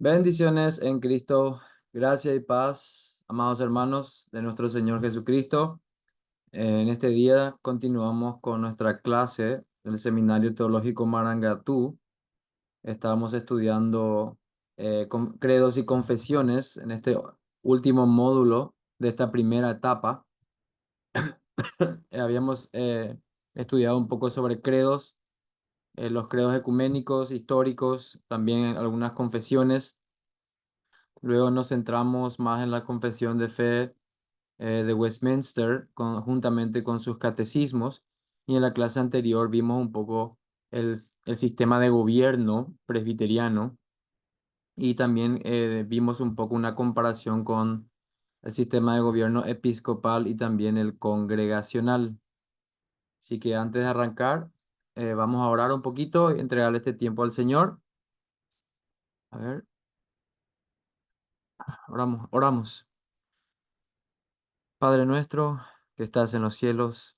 Bendiciones en Cristo, gracia y paz, amados hermanos de nuestro Señor Jesucristo. En este día continuamos con nuestra clase del Seminario Teológico Marangatú. Estamos estudiando credos y confesiones en este último módulo de esta primera etapa. Habíamos estudiado un poco sobre credos, los credos ecuménicos, históricos, también algunas confesiones. Luego nos centramos más en la confesión de fe de Westminster, juntamente con sus catecismos. Y en la clase anterior vimos un poco el sistema de gobierno presbiteriano y también vimos un poco una comparación con el sistema de gobierno episcopal y también el congregacional. Así que antes de arrancar, vamos a orar un poquito y entregarle este tiempo al Señor. A ver, oramos. Padre nuestro que estás en los cielos,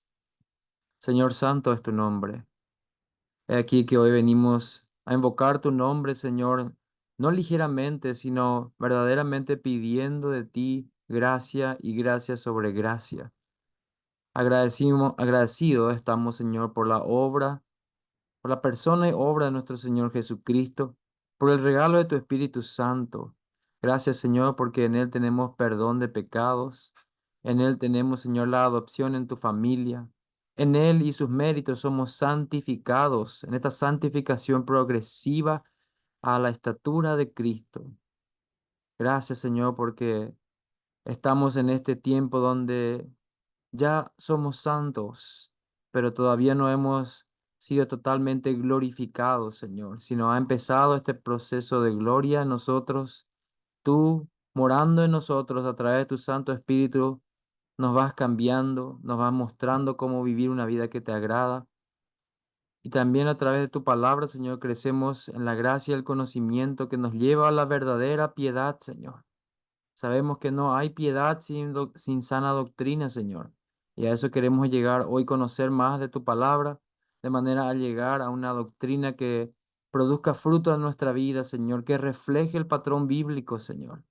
Señor Santo es tu nombre. He aquí que hoy venimos a invocar tu nombre, Señor, no ligeramente, sino verdaderamente pidiendo de ti gracia y gracia sobre gracia. Agradecido estamos, Señor, por la persona y obra de nuestro Señor Jesucristo, por el regalo de tu Espíritu Santo. Gracias, Señor, porque en Él tenemos perdón de pecados. En Él tenemos, Señor, la adopción en tu familia. En Él y sus méritos somos santificados en esta santificación progresiva a la estatura de Cristo. Gracias, Señor, porque estamos en este tiempo donde ya somos santos, pero todavía no hemos sido totalmente glorificados, Señor, sino ha empezado este proceso de gloria en nosotros. Tú, morando en nosotros a través de tu Santo Espíritu, nos vas cambiando, nos vas mostrando cómo vivir una vida que te agrada. Y también a través de tu palabra, Señor, crecemos en la gracia y el conocimiento que nos lleva a la verdadera piedad, Señor. Sabemos que no hay piedad sin sana doctrina, Señor. Y a eso queremos llegar hoy, conocer más de tu palabra, de manera a llegar a una doctrina que produzca fruto en nuestra vida, Señor, que refleje el patrón bíblico, Señor.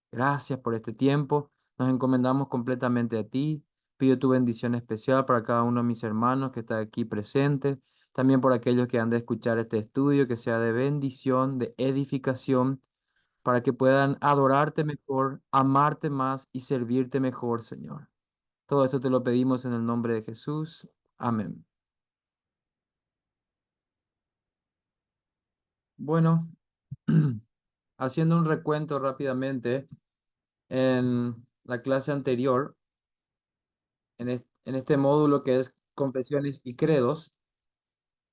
Gracias por este tiempo. Nos encomendamos completamente a ti. Pido tu bendición especial para cada uno de mis hermanos que está aquí presente. También por aquellos que han de escuchar este estudio, que sea de bendición, de edificación para que puedan adorarte mejor, amarte más y servirte mejor, Señor. Todo esto te lo pedimos en el nombre de Jesús. Amén. Bueno, haciendo un recuento rápidamente, en la clase anterior, en este módulo que es Confesiones y Credos,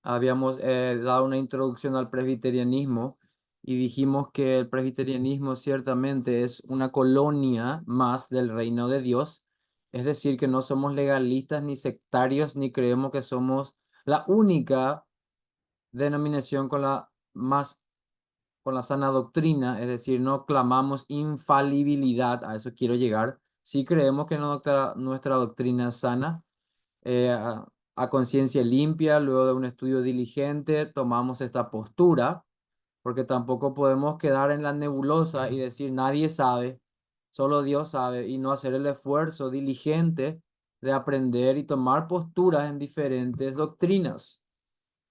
habíamos dado una introducción al presbiterianismo y dijimos que el presbiterianismo ciertamente es una colonia más del reino de Dios, es decir, que no somos legalistas ni sectarios ni creemos que somos la única denominación con la sana doctrina, es decir, no clamamos infalibilidad, a eso quiero llegar. Sí creemos que nuestra doctrina es sana, eh, a, a conciencia limpia, luego de un estudio diligente, tomamos esta postura, porque tampoco podemos quedar en la nebulosa y decir nadie sabe, solo Dios sabe, y no hacer el esfuerzo diligente de aprender y tomar posturas en diferentes doctrinas.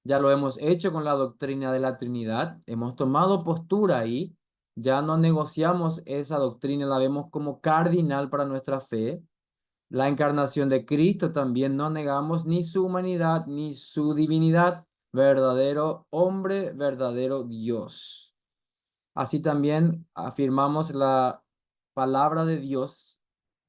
Ya lo hemos hecho con la doctrina de la Trinidad, hemos tomado postura ahí, ya no negociamos esa doctrina, la vemos como cardinal para nuestra fe. La encarnación de Cristo también no negamos ni su humanidad ni su divinidad, verdadero hombre, verdadero Dios. Así también afirmamos la palabra de Dios,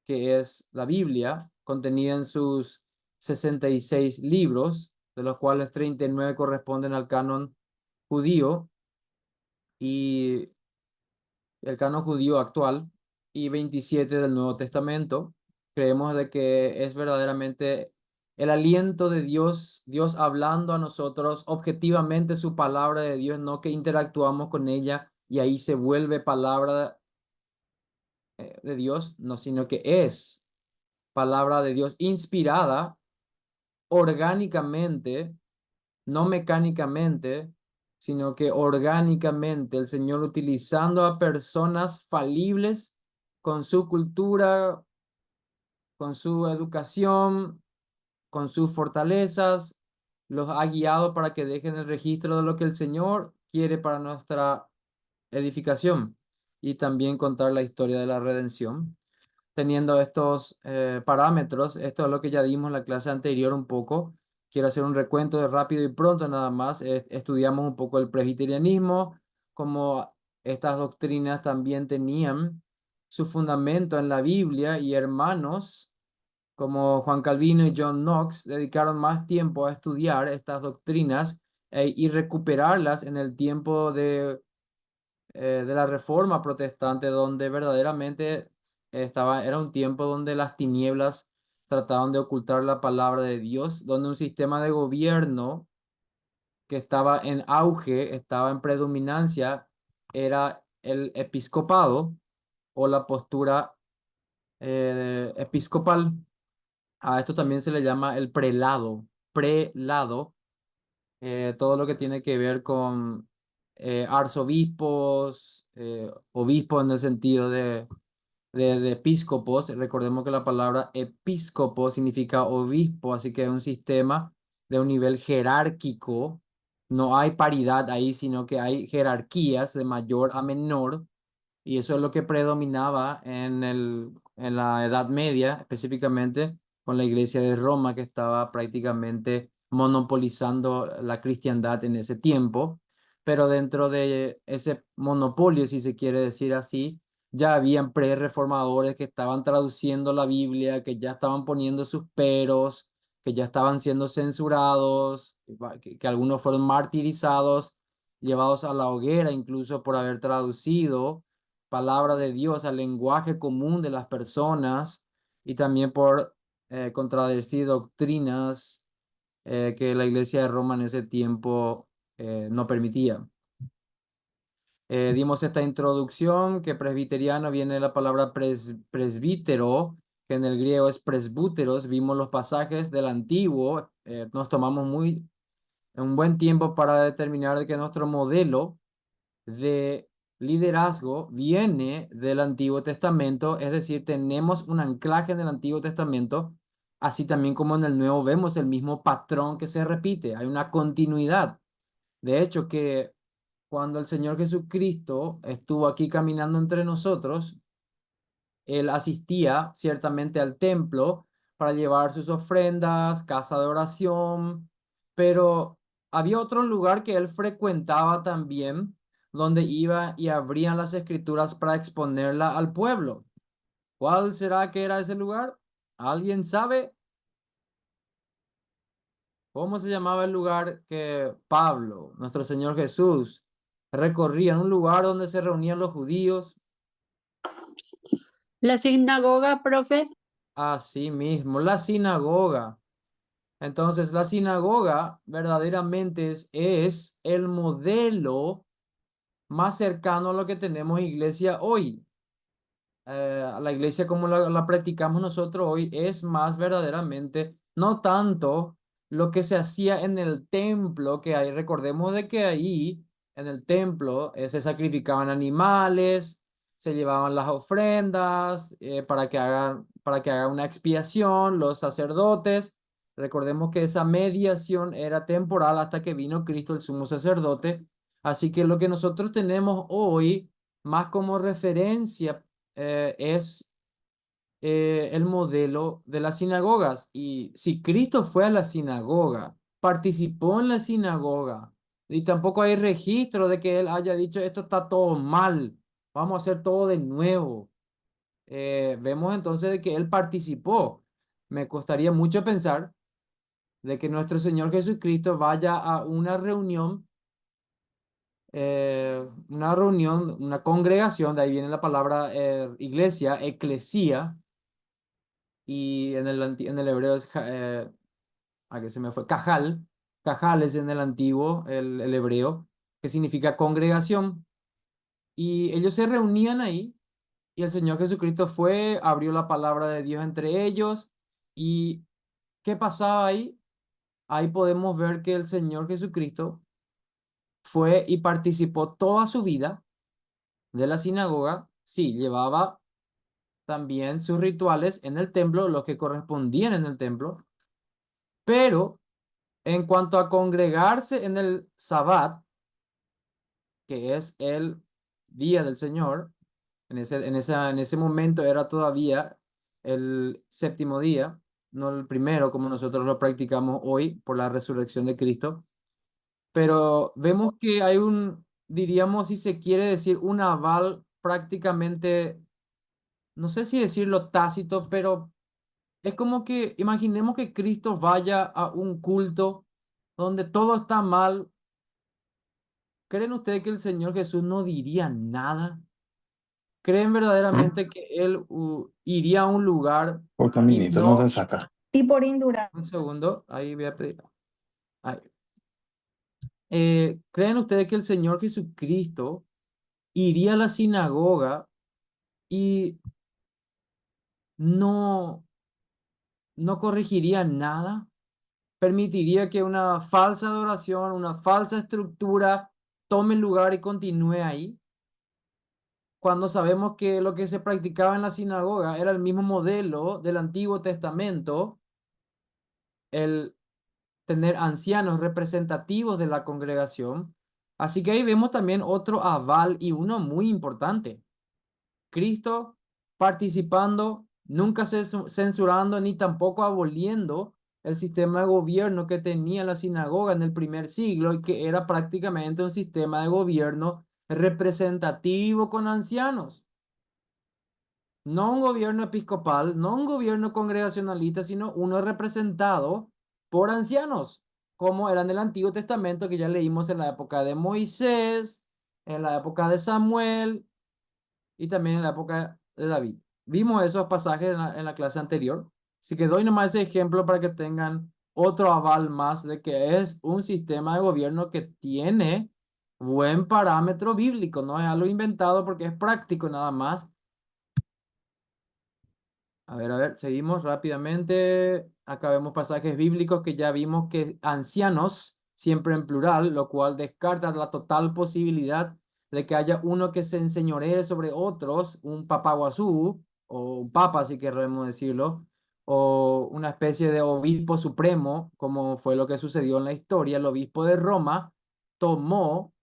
que es la Biblia, contenida en sus 66 libros, de los cuales 39 corresponden al canon judío y el canon judío actual y 27 del Nuevo Testamento. Creemos de que es verdaderamente el aliento de Dios, Dios hablando a nosotros objetivamente su palabra de Dios, no que interactuamos con ella y ahí se vuelve palabra de Dios, no, sino que es palabra de Dios inspirada orgánicamente, no mecánicamente, sino que orgánicamente el Señor utilizando a personas falibles con su cultura, con su educación, con sus fortalezas, los ha guiado para que dejen el registro de lo que el Señor quiere para nuestra edificación y también contar la historia de la redención. Teniendo estos parámetros, esto es lo que ya dimos en la clase anterior un poco. Quiero hacer un recuento de rápido y pronto nada más. Estudiamos un poco el presbiterianismo, como estas doctrinas también tenían su fundamento en la Biblia y hermanos como Juan Calvino y John Knox dedicaron más tiempo a estudiar estas doctrinas y recuperarlas en el tiempo de la Reforma Protestante, donde verdaderamente era un tiempo donde las tinieblas trataban de ocultar la palabra de Dios, donde un sistema de gobierno que estaba en auge, estaba en predominancia, era el episcopado o la postura episcopal. A esto también se le llama el prelado. Prelado, todo lo que tiene que ver con arzobispos, obispos en el sentido de episcopos. Recordemos que la palabra episcopo significa obispo, así que es un sistema de un nivel jerárquico. No hay paridad ahí, sino que hay jerarquías de mayor a menor. Y eso es lo que predominaba en la Edad Media, específicamente con la Iglesia de Roma, que estaba prácticamente monopolizando la cristiandad en ese tiempo. Pero dentro de ese monopolio, si se quiere decir así, ya habían pre-reformadores que estaban traduciendo la Biblia, que ya estaban poniendo sus peros, que ya estaban siendo censurados, que algunos fueron martirizados, llevados a la hoguera incluso por haber traducido palabra de Dios al lenguaje común de las personas y también por contradecir doctrinas que la Iglesia de Roma en ese tiempo no permitía. Dimos esta introducción que presbiteriano viene de la palabra presbítero, que en el griego es presbúteros. Vimos los pasajes del antiguo, nos tomamos un buen tiempo para determinar de que nuestro modelo de liderazgo viene del Antiguo Testamento, es decir, tenemos un anclaje en el Antiguo Testamento, así también como en el Nuevo vemos el mismo patrón que se repite, hay una continuidad. De hecho, que cuando el Señor Jesucristo estuvo aquí caminando entre nosotros, él asistía ciertamente al templo para llevar sus ofrendas, casa de oración, pero había otro lugar que él frecuentaba también, donde iba y abrían las escrituras para exponerla al pueblo. ¿Cuál será que era ese lugar? ¿Alguien sabe cómo se llamaba el lugar que Pablo, nuestro Señor Jesús, recorría? Un lugar donde se reunían los judíos. La sinagoga, profe. Así mismo, la sinagoga. Entonces, la sinagoga verdaderamente es el modelo más cercano a lo que tenemos iglesia hoy. A la iglesia como la practicamos nosotros hoy es más verdaderamente, no tanto lo que se hacía en el templo, que hay, recordemos de que ahí en el templo se sacrificaban animales, se llevaban las ofrendas para que hagan una expiación los sacerdotes. Recordemos que esa mediación era temporal hasta que vino Cristo el sumo sacerdote. Así que lo que nosotros tenemos hoy, más como referencia es el modelo de las sinagogas. Y si Cristo fue a la sinagoga, participó en la sinagoga, y tampoco hay registro de que él haya dicho esto está todo mal, vamos a hacer todo de nuevo. Vemos entonces de que él participó. Me costaría mucho pensar de que nuestro Señor Jesucristo vaya a una reunión, una congregación, de ahí viene la palabra iglesia, eclesía, y en el hebreo es, ¿a qué se me fue? Cajal. Cajal es en el antiguo, el hebreo, que significa congregación. Y ellos se reunían ahí y el Señor Jesucristo fue, abrió la palabra de Dios entre ellos. ¿Y qué pasaba ahí? Ahí podemos ver que el Señor Jesucristo fue y participó toda su vida de la sinagoga. Sí, llevaba también sus rituales en el templo, los que correspondían en el templo, pero en cuanto a congregarse en el Sabbat, que es el día del Señor, en ese momento era todavía el séptimo día, no el primero como nosotros lo practicamos hoy por la resurrección de Cristo, pero vemos que hay diríamos, si se quiere decir, un aval prácticamente, no sé si decirlo tácito, pero es como que imaginemos que Cristo vaya a un culto donde todo está mal. ¿Creen ustedes que el Señor Jesús no diría nada? ¿Creen verdaderamente que Él iría a un lugar Por y caminito no se no... saca. Un segundo, ahí voy a pedir. Ahí. ¿Creen ustedes que el Señor Jesucristo iría a la sinagoga y no, no corregiría nada? ¿Permitiría que una falsa adoración, una falsa estructura tome lugar y continúe ahí? Cuando sabemos que lo que se practicaba en la sinagoga era el mismo modelo del Antiguo Testamento, el tener ancianos representativos de la congregación. Así que ahí vemos también otro aval y uno muy importante. Cristo participando, nunca censurando ni tampoco aboliendo el sistema de gobierno que tenía la sinagoga en el primer siglo y que era prácticamente un sistema de gobierno representativo con ancianos. No un gobierno episcopal, no un gobierno congregacionalista, sino uno representado por ancianos, como era en el Antiguo Testamento que ya leímos en la época de Moisés, en la época de Samuel y también en la época de David. Vimos esos pasajes en la clase anterior. Así que doy nomás ese ejemplo para que tengan otro aval más de que es un sistema de gobierno que tiene buen parámetro bíblico, no es algo inventado porque es práctico nada más. A ver, seguimos rápidamente. Acá vemos pasajes bíblicos que ya vimos que ancianos, siempre en plural, lo cual descarta la total posibilidad de que haya uno que se enseñoree sobre otros, un papaguazú, o un papa, si queremos decirlo, o una especie de obispo supremo, como fue lo que sucedió en la historia. El obispo de Roma tomó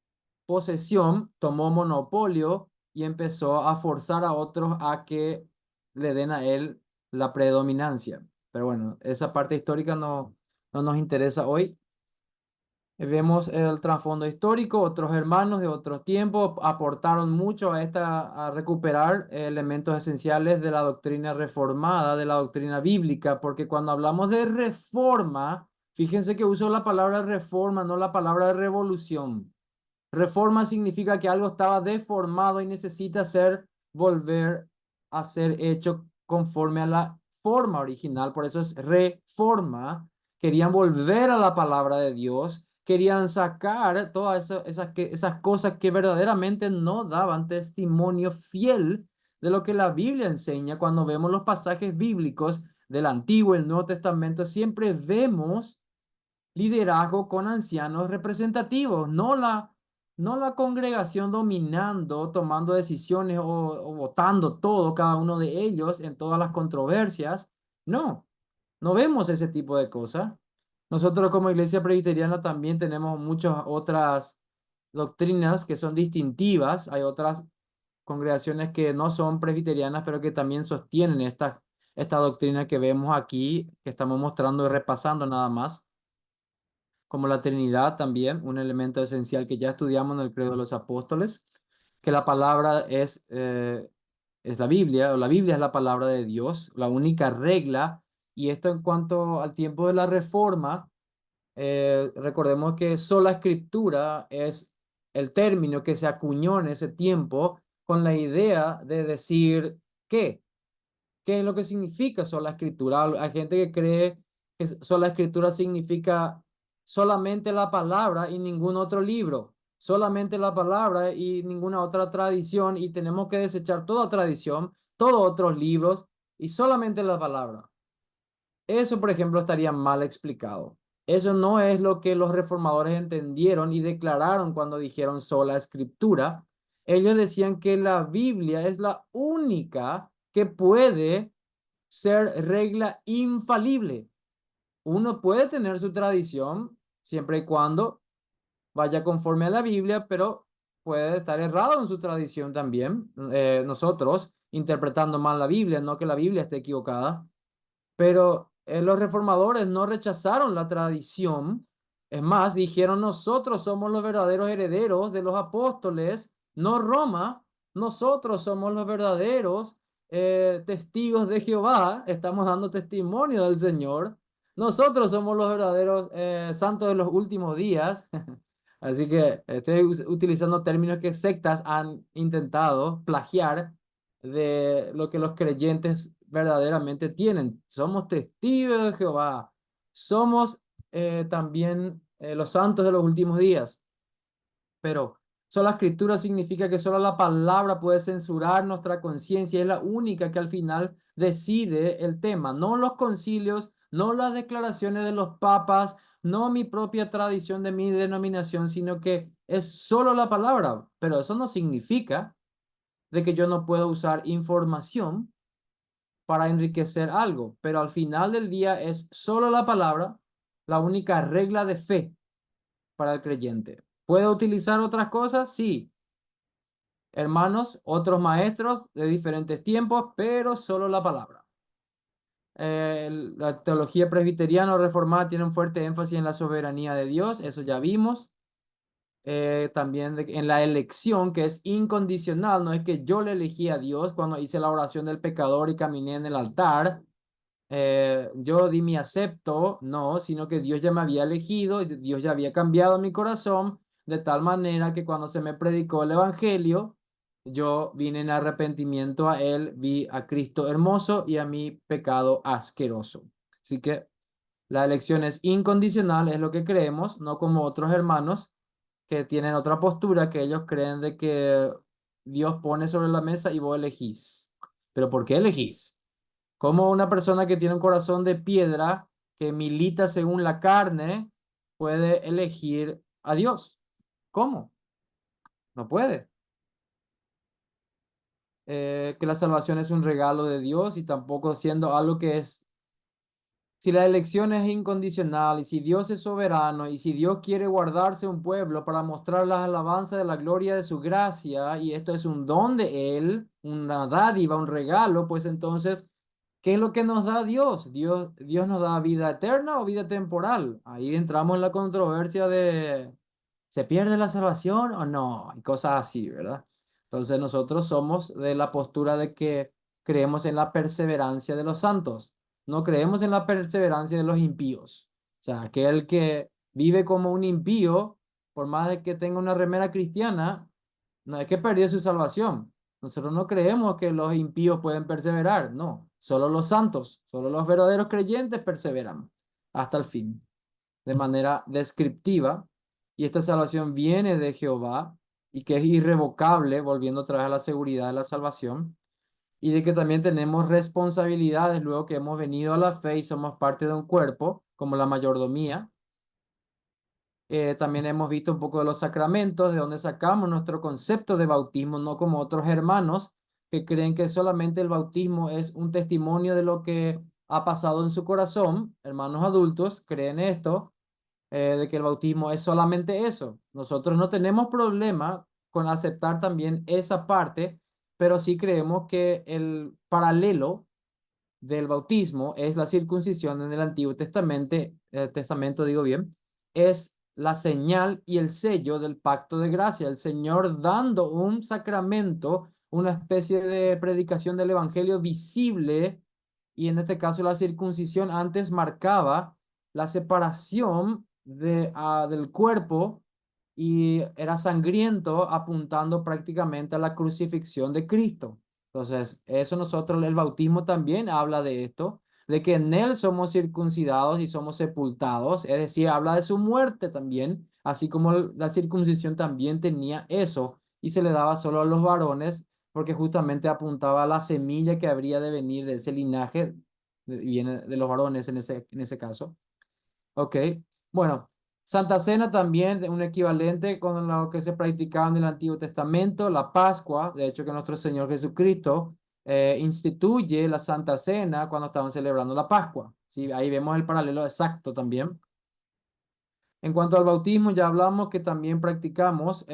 posesión, tomó monopolio y empezó a forzar a otros a que le den a él la predominancia. Pero bueno, esa parte histórica no nos interesa hoy. Vemos el trasfondo histórico, otros hermanos de otros tiempos aportaron mucho a recuperar elementos esenciales de la doctrina reformada, de la doctrina bíblica, porque cuando hablamos de reforma, fíjense que uso la palabra reforma, no la palabra revolución. Reforma significa que algo estaba deformado y necesita volver a ser hecho conforme a la forma original. Por eso es reforma. Querían volver a la palabra de Dios. Querían sacar todas esas cosas que verdaderamente no daban testimonio fiel de lo que la Biblia enseña. Cuando vemos los pasajes bíblicos del Antiguo y el Nuevo Testamento, siempre vemos liderazgo con ancianos representativos, no la congregación dominando, tomando decisiones o votando todo, cada uno de ellos en todas las controversias. No, no vemos ese tipo de cosas. Nosotros como iglesia presbiteriana también tenemos muchas otras doctrinas que son distintivas. Hay otras congregaciones que no son presbiterianas, pero que también sostienen esta doctrina que vemos aquí, que estamos mostrando y repasando nada más, como la Trinidad también, un elemento esencial que ya estudiamos en el Credo de los Apóstoles, que la palabra es la Biblia, o la Biblia es la palabra de Dios, la única regla, y esto en cuanto al tiempo de la Reforma, recordemos que sola escritura es el término que se acuñó en ese tiempo con la idea de decir ¿qué? ¿Qué es lo que significa sola escritura? Hay gente que cree que sola escritura significa solamente la palabra y ningún otro libro, solamente la palabra y ninguna otra tradición, y tenemos que desechar toda tradición, todos otros libros y solamente la palabra. Eso, por ejemplo, estaría mal explicado. Eso no es lo que los reformadores entendieron y declararon cuando dijeron sola escritura. Ellos decían que la Biblia es la única que puede ser regla infalible. Uno puede tener su tradición siempre y cuando vaya conforme a la Biblia, pero puede estar errado en su tradición también. Nosotros interpretando mal la Biblia, no que la Biblia esté equivocada. Pero los reformadores no rechazaron la tradición. Es más, dijeron, nosotros somos los verdaderos herederos de los apóstoles, no Roma. Nosotros somos los verdaderos testigos de Jehová. Estamos dando testimonio del Señor. Nosotros somos los verdaderos santos de los últimos días. Así que estoy utilizando términos que sectas han intentado plagiar de lo que los creyentes verdaderamente tienen. Somos testigos de Jehová. Somos también los santos de los últimos días. Pero sola escritura significa que solo la palabra puede censurar nuestra conciencia. Es la única que al final decide el tema. No los concilios, no las declaraciones de los papas, no mi propia tradición de mi denominación, sino que es solo la palabra. Pero eso no significa de que yo no puedo usar información para enriquecer algo, pero al final del día es solo la palabra la única regla de fe para el creyente. ¿Puede utilizar otras cosas? Sí, hermanos, otros maestros de diferentes tiempos, pero solo la palabra. La teología presbiteriana o reformada tiene un fuerte énfasis en la soberanía de Dios, eso ya vimos. También en la elección, que es incondicional, no es que yo le elegí a Dios cuando hice la oración del pecador y caminé en el altar, yo di mi acepto, no, sino que Dios ya me había elegido, Dios ya había cambiado mi corazón, de tal manera que cuando se me predicó el Evangelio, yo vine en arrepentimiento a Él, vi a Cristo hermoso y a mi pecado asqueroso. Así que la elección es incondicional, es lo que creemos, no como otros hermanos que tienen otra postura, que ellos creen de que Dios pone sobre la mesa y vos elegís. ¿Pero por qué elegís? ¿Cómo una persona que tiene un corazón de piedra, que milita según la carne, puede elegir a Dios? ¿Cómo? No puede. Que la salvación es un regalo de Dios y tampoco siendo algo que es, si la elección es incondicional y si Dios es soberano y si Dios quiere guardarse un pueblo para mostrar las alabanzas de la gloria de su gracia y esto es un don de Él, una dádiva, un regalo, pues entonces, ¿qué es lo que nos da Dios? Dios nos da vida eterna o vida temporal. Ahí entramos en la controversia de, ¿se pierde la salvación o no? Y cosas así, ¿verdad? Entonces nosotros somos de la postura de que creemos en la perseverancia de los santos, no creemos en la perseverancia de los impíos. O sea, aquel que vive como un impío, por más de que tenga una remera cristiana, no es que perdió su salvación. Nosotros no creemos que los impíos pueden perseverar, no. Solo los santos, solo los verdaderos creyentes perseveran hasta el fin, de manera descriptiva. Y esta salvación viene de Jehová y que es irrevocable, volviendo otra vez a la seguridad de la salvación y de que también tenemos responsabilidades luego que hemos venido a la fe y somos parte de un cuerpo, como la mayordomía. También hemos visto un poco de los sacramentos, de donde sacamos nuestro concepto de bautismo, no como otros hermanos que creen que solamente el bautismo es un testimonio de lo que ha pasado en su corazón. Hermanos adultos creen esto, de que el bautismo es solamente eso. Nosotros no tenemos problema con aceptar también esa parte, pero sí creemos que el paralelo del bautismo es la circuncisión en el Antiguo Testamento, digo bien, es la señal y el sello del pacto de gracia, el Señor dando un sacramento, una especie de predicación del evangelio visible, y en este caso la circuncisión antes marcaba la separación del cuerpo y era sangriento apuntando prácticamente a la crucifixión de Cristo. Entonces, eso nosotros, el bautismo también habla de esto, de que en él somos circuncidados y somos sepultados, es decir, habla de su muerte también, así como la circuncisión también tenía eso y se le daba solo a los varones porque justamente apuntaba a la semilla que habría de venir de ese linaje, viene de los varones en ese caso. Ok. Bueno, Santa Cena también, un equivalente con lo que se practicaba en el Antiguo Testamento, la Pascua, de hecho que nuestro Señor Jesucristo instituye la Santa Cena cuando estaban celebrando la Pascua. Sí, ahí vemos el paralelo exacto también. En cuanto al bautismo, ya hablamos que también practicamos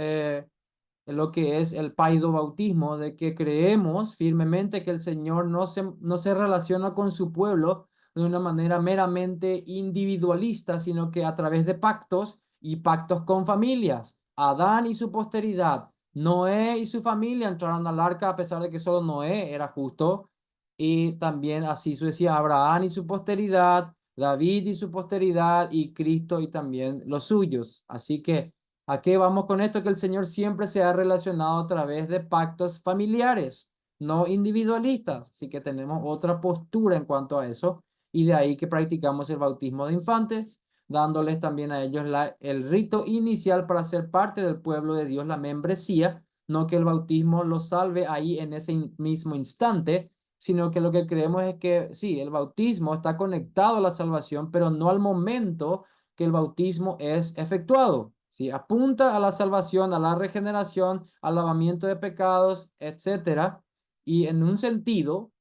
lo que es el paidobautismo, de que creemos firmemente que el Señor no se relaciona con su pueblo de una manera meramente individualista, sino que a través de pactos y pactos con familias. Adán y su posteridad, Noé y su familia entraron al arca a pesar de que solo Noé era justo, y también así sucesivamente Abraham y su posteridad, David y su posteridad, y Cristo y también los suyos. Así que ¿a qué vamos con esto? Que el Señor siempre se ha relacionado a través de pactos familiares, no individualistas. Así que tenemos otra postura en cuanto a eso. Y de ahí que practicamos el bautismo de infantes, dándoles también a ellos el rito inicial para ser parte del pueblo de Dios, la membresía. No que el bautismo los salve ahí en ese mismo instante, sino que lo que creemos es que sí, el bautismo está conectado a la salvación, pero no al momento que el bautismo es efectuado. ¿Sí? Apunta a la salvación, a la regeneración, al lavamiento de pecados, etcétera. Y en un sentido,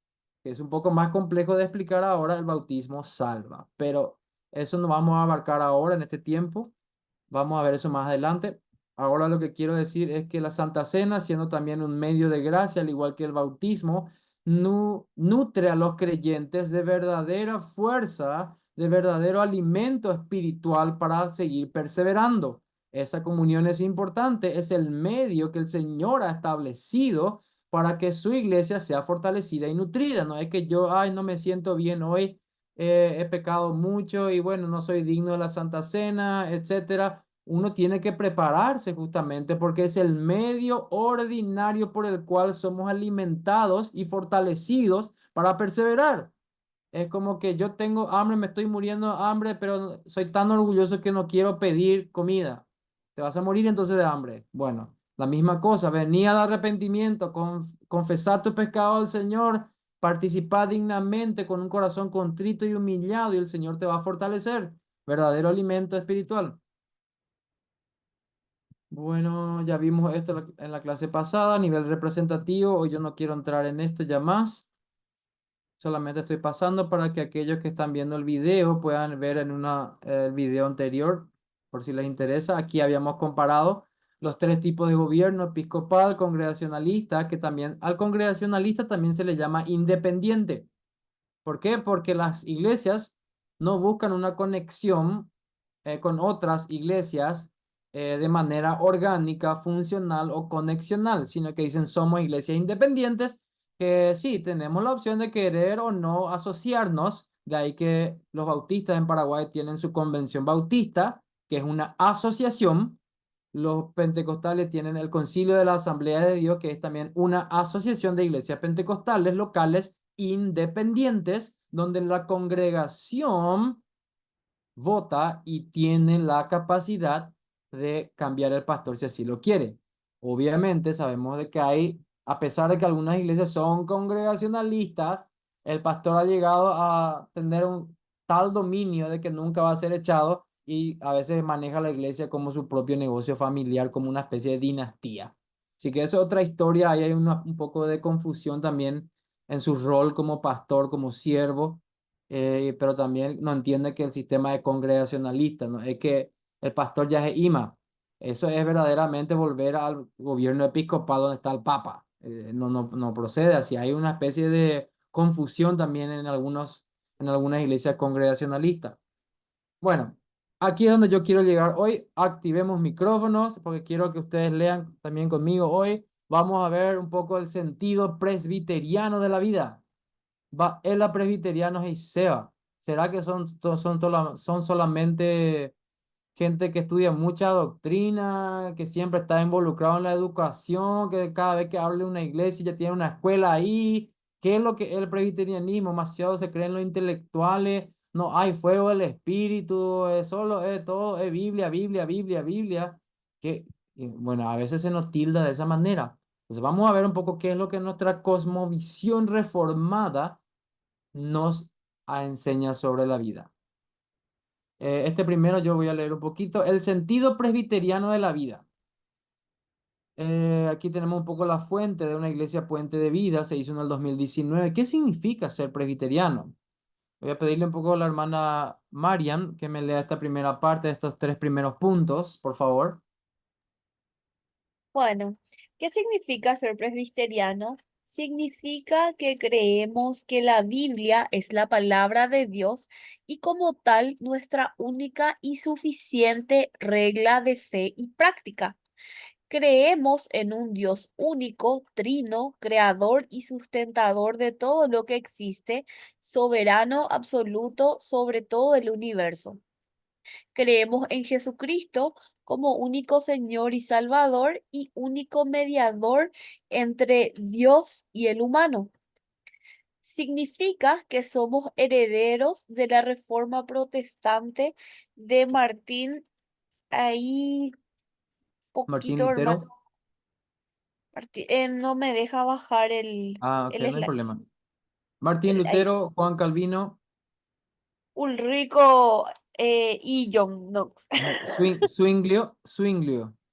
que es un poco más complejo de explicar ahora, el bautismo salva. Pero eso no vamos a abarcar ahora en este tiempo. Vamos a ver eso más adelante. Ahora lo que quiero decir es que la Santa Cena, siendo también un medio de gracia, al igual que el bautismo, nutre a los creyentes de verdadera fuerza, de verdadero alimento espiritual para seguir perseverando. Esa comunión es importante, es el medio que el Señor ha establecido para que su iglesia sea fortalecida y nutrida. No es que yo, ay, no me siento bien hoy, he pecado mucho y bueno, no soy digno de la Santa Cena, etcétera. Uno tiene que prepararse justamente porque es el medio ordinario por el cual somos alimentados y fortalecidos para perseverar. Es como que yo tengo hambre, me estoy muriendo de hambre, pero soy tan orgulloso que no quiero pedir comida. Te vas a morir entonces de hambre. Bueno, la misma cosa, venía al arrepentimiento, confesar tu pecado al Señor, participar dignamente con un corazón contrito y humillado y el Señor te va a fortalecer. Verdadero alimento espiritual. Bueno, ya vimos esto en la clase pasada, a nivel representativo. Hoy yo no quiero entrar en esto ya más. Solamente estoy pasando para que aquellos que están viendo el video puedan ver en el video anterior, por si les interesa. Aquí habíamos comparado los tres tipos de gobierno: episcopal, congregacionalista, que también al congregacionalista también se le llama independiente. ¿Por qué? Porque las iglesias no buscan una conexión con otras iglesias de manera orgánica, funcional o conexional, sino que dicen somos iglesias independientes, que sí, tenemos la opción de querer o no asociarnos, de ahí que los bautistas en Paraguay tienen su convención bautista, que es una asociación. Los pentecostales tienen el Concilio de la Asamblea de Dios, que es también una asociación de iglesias pentecostales locales independientes, donde la congregación vota y tiene la capacidad de cambiar el pastor si así lo quiere. Obviamente sabemos de que a pesar de que algunas iglesias son congregacionalistas, el pastor ha llegado a tener un tal dominio de que nunca va a ser echado y a veces maneja la iglesia como su propio negocio familiar, como una especie de dinastía. Así que esa es otra historia, ahí hay un poco de confusión también en su rol como pastor, como siervo, pero también no entiende que el sistema es congregacionalista, ¿no? Es que el pastor ya es ima. Eso es verdaderamente volver al gobierno episcopal donde está el papa. No procede así. Hay una especie de confusión también en algunas iglesias congregacionalistas. Bueno, aquí es donde yo quiero llegar hoy. Activemos micrófonos porque quiero que ustedes lean también conmigo hoy. Vamos a ver un poco el sentido presbiteriano de la vida. ¿Es la presbiterianos y SEBA? ¿Será que son solamente gente que estudia mucha doctrina, que siempre está involucrado en la educación, que cada vez que hable una iglesia ya tiene una escuela ahí? ¿Qué es lo que es el presbiterianismo? Demasiado se creen los intelectuales, no hay fuego del espíritu, solo es todo, es Biblia, Biblia, Biblia, Biblia. Y bueno, a veces se nos tilda de esa manera. Entonces vamos a ver un poco qué es lo que nuestra cosmovisión reformada nos enseña sobre la vida. Este primero yo voy a leer un poquito. El sentido presbiteriano de la vida. Aquí tenemos un poco la fuente de una iglesia Puente de Vida, se hizo en el 2019. ¿Qué significa ser presbiteriano? Voy a pedirle un poco a la hermana Marian que me lea esta primera parte de estos tres primeros puntos, por favor. Bueno, ¿qué significa ser presbiteriano? Significa que creemos que la Biblia es la palabra de Dios y como tal nuestra única y suficiente regla de fe y práctica. Creemos en un Dios único, trino, creador y sustentador de todo lo que existe, soberano absoluto sobre todo el universo. Creemos en Jesucristo como único Señor y Salvador y único mediador entre Dios y el humano. Significa que somos herederos de la Reforma Protestante de Martín, ahí Martín poquito, hermano. Lutero. No me deja bajar Ah, ok, el no hay slide. problema. Martín Ahí. Lutero, Juan Calvino, Ulrico y John Knox. Zwinglio.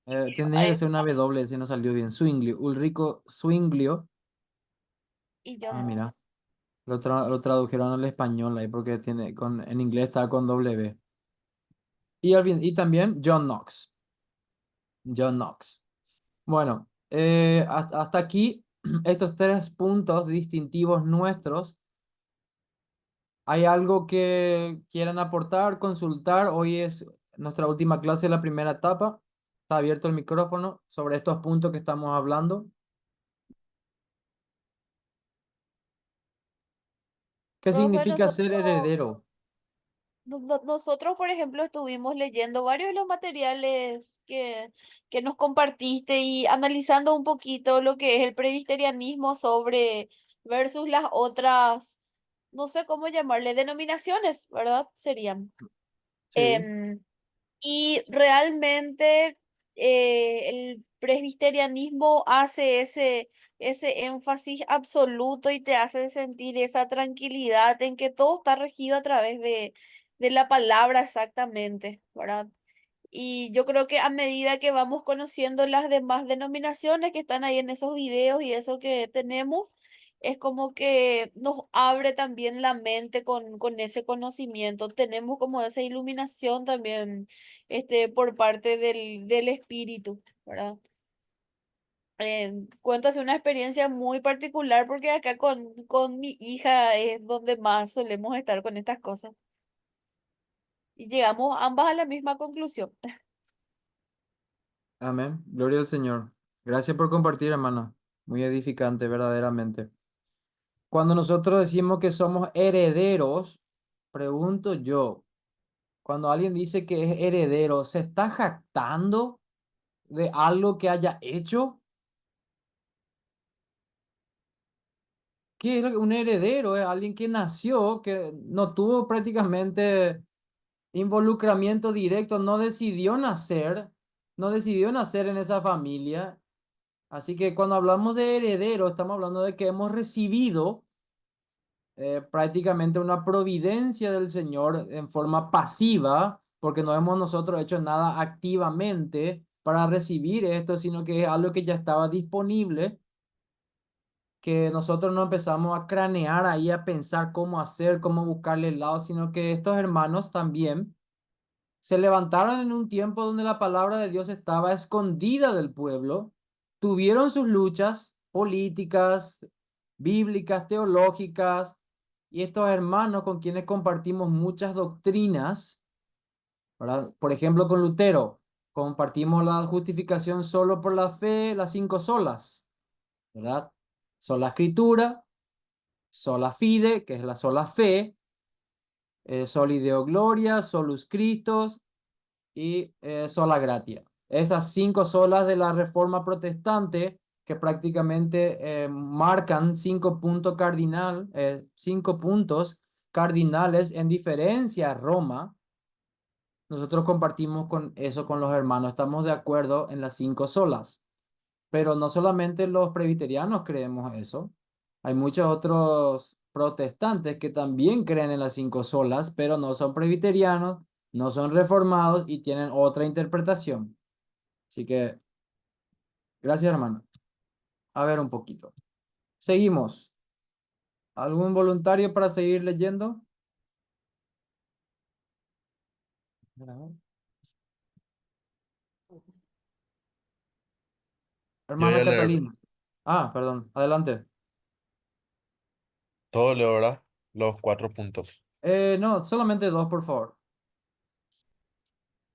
Tenía que ser una W si no salió bien. Zwinglio, Ulrico Zwinglio. Y Ah, John Knox. mira, lo tradujeron al español ahí porque en inglés está con W. Y también John Knox. John Knox. Bueno, hasta aquí estos tres puntos distintivos nuestros. ¿Hay algo que quieran aportar, consultar? Hoy es nuestra última clase de la primera etapa. Está abierto el micrófono sobre estos puntos que estamos hablando. ¿Qué Profe, significa ser nosotros heredero? Nosotros, por ejemplo, estuvimos leyendo varios de los materiales que nos compartiste y analizando un poquito lo que es el presbiterianismo sobre versus las otras, no sé cómo llamarle, denominaciones, ¿verdad? Serían. Sí, Em, y realmente el presbiterianismo hace ese énfasis absoluto y te hace sentir esa tranquilidad en que todo está regido a través de la palabra exactamente, ¿verdad? Y yo creo que a medida que vamos conociendo las demás denominaciones que están ahí en esos videos y eso que tenemos, es como que nos abre también la mente con ese conocimiento. Tenemos como esa iluminación también por parte del espíritu, ¿verdad? Cuento así una experiencia muy particular porque acá con mi hija es donde más solemos estar con estas cosas. Y llegamos ambas a la misma conclusión. amén. Gloria al Señor. Gracias por compartir, hermana. Muy edificante, verdaderamente. Cuando nosotros decimos que somos herederos, pregunto yo, cuando alguien dice que es heredero, ¿se está jactando de algo que haya hecho? ¿Qué es un heredero? Es alguien que nació, que no tuvo prácticamente involucramiento directo, no decidió nacer en esa familia. Así que cuando hablamos de heredero, estamos hablando de que hemos recibido prácticamente una providencia del Señor en forma pasiva, porque no hemos nosotros hecho nada activamente para recibir esto, sino que es algo que ya estaba disponible, que nosotros no empezamos a cranear ahí, a pensar cómo hacer, cómo buscarle el lado, sino que estos hermanos también se levantaron en un tiempo donde la palabra de Dios estaba escondida del pueblo, tuvieron sus luchas políticas, bíblicas, teológicas, y estos hermanos con quienes compartimos muchas doctrinas, ¿verdad? Por ejemplo, con Lutero, compartimos la justificación solo por la fe, las cinco solas, ¿verdad? Sola escritura, sola fide, que es la sola fe, soli Deo gloria, solus Christus y sola gratia. Esas cinco solas de la Reforma Protestante que prácticamente marcan cinco puntos cardinales en diferencia a Roma. Nosotros compartimos con eso con los hermanos, estamos de acuerdo en las cinco solas, pero no solamente los presbiterianos creemos eso, hay muchos otros protestantes que también creen en las cinco solas, pero no son presbiterianos no son reformados y tienen otra interpretación. Así que, gracias, hermano. A ver un poquito. Seguimos. ¿Algún voluntario para seguir leyendo? Yo voy Hermana a leer Catalina. Ah, perdón. Adelante. todo, leo ahora los 4 puntos. No, solamente dos, por favor.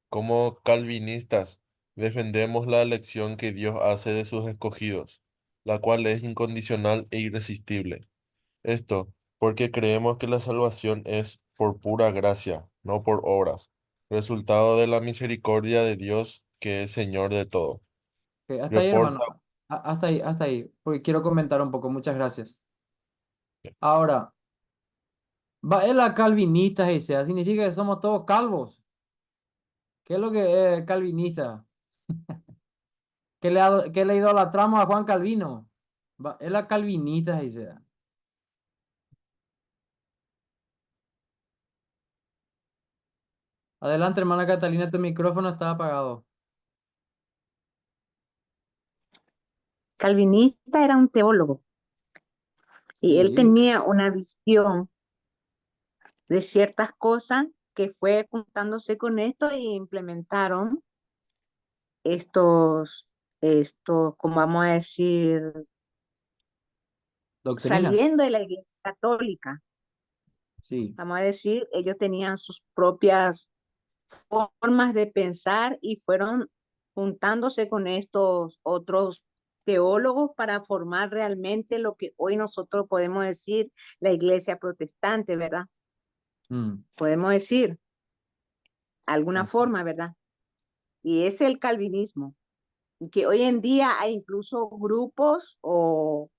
Como calvinistas, defendemos la elección que Dios hace de sus escogidos, la cual es incondicional e irresistible. Esto porque creemos que la salvación es por pura gracia, no por obras, resultado de la misericordia de Dios que es Señor de todo. Ok, hasta ahí, Reporta, hermano. Hasta ahí, porque quiero comentar un poco. Muchas gracias. Ahora, va es la calvinista y sea, significa que somos todos calvos. ¿Qué es lo que es calvinista? Que le idolatramos a Juan Calvino. Es la calvinista y sea. Adelante, hermana Catalina, tu micrófono está apagado. Calvinista era un teólogo y él Sí, tenía una visión de ciertas cosas que fue juntándose con esto y implementaron como vamos a decir, doctrinas. saliendo de la iglesia católica, Sí. vamos a decir, ellos tenían sus propias formas de pensar y fueron juntándose con estos otros teólogos para formar realmente lo que hoy nosotros podemos decir la iglesia protestante, ¿verdad? Mm, Podemos decir alguna así. forma, ¿verdad? Y es el calvinismo, que hoy en día hay incluso grupos o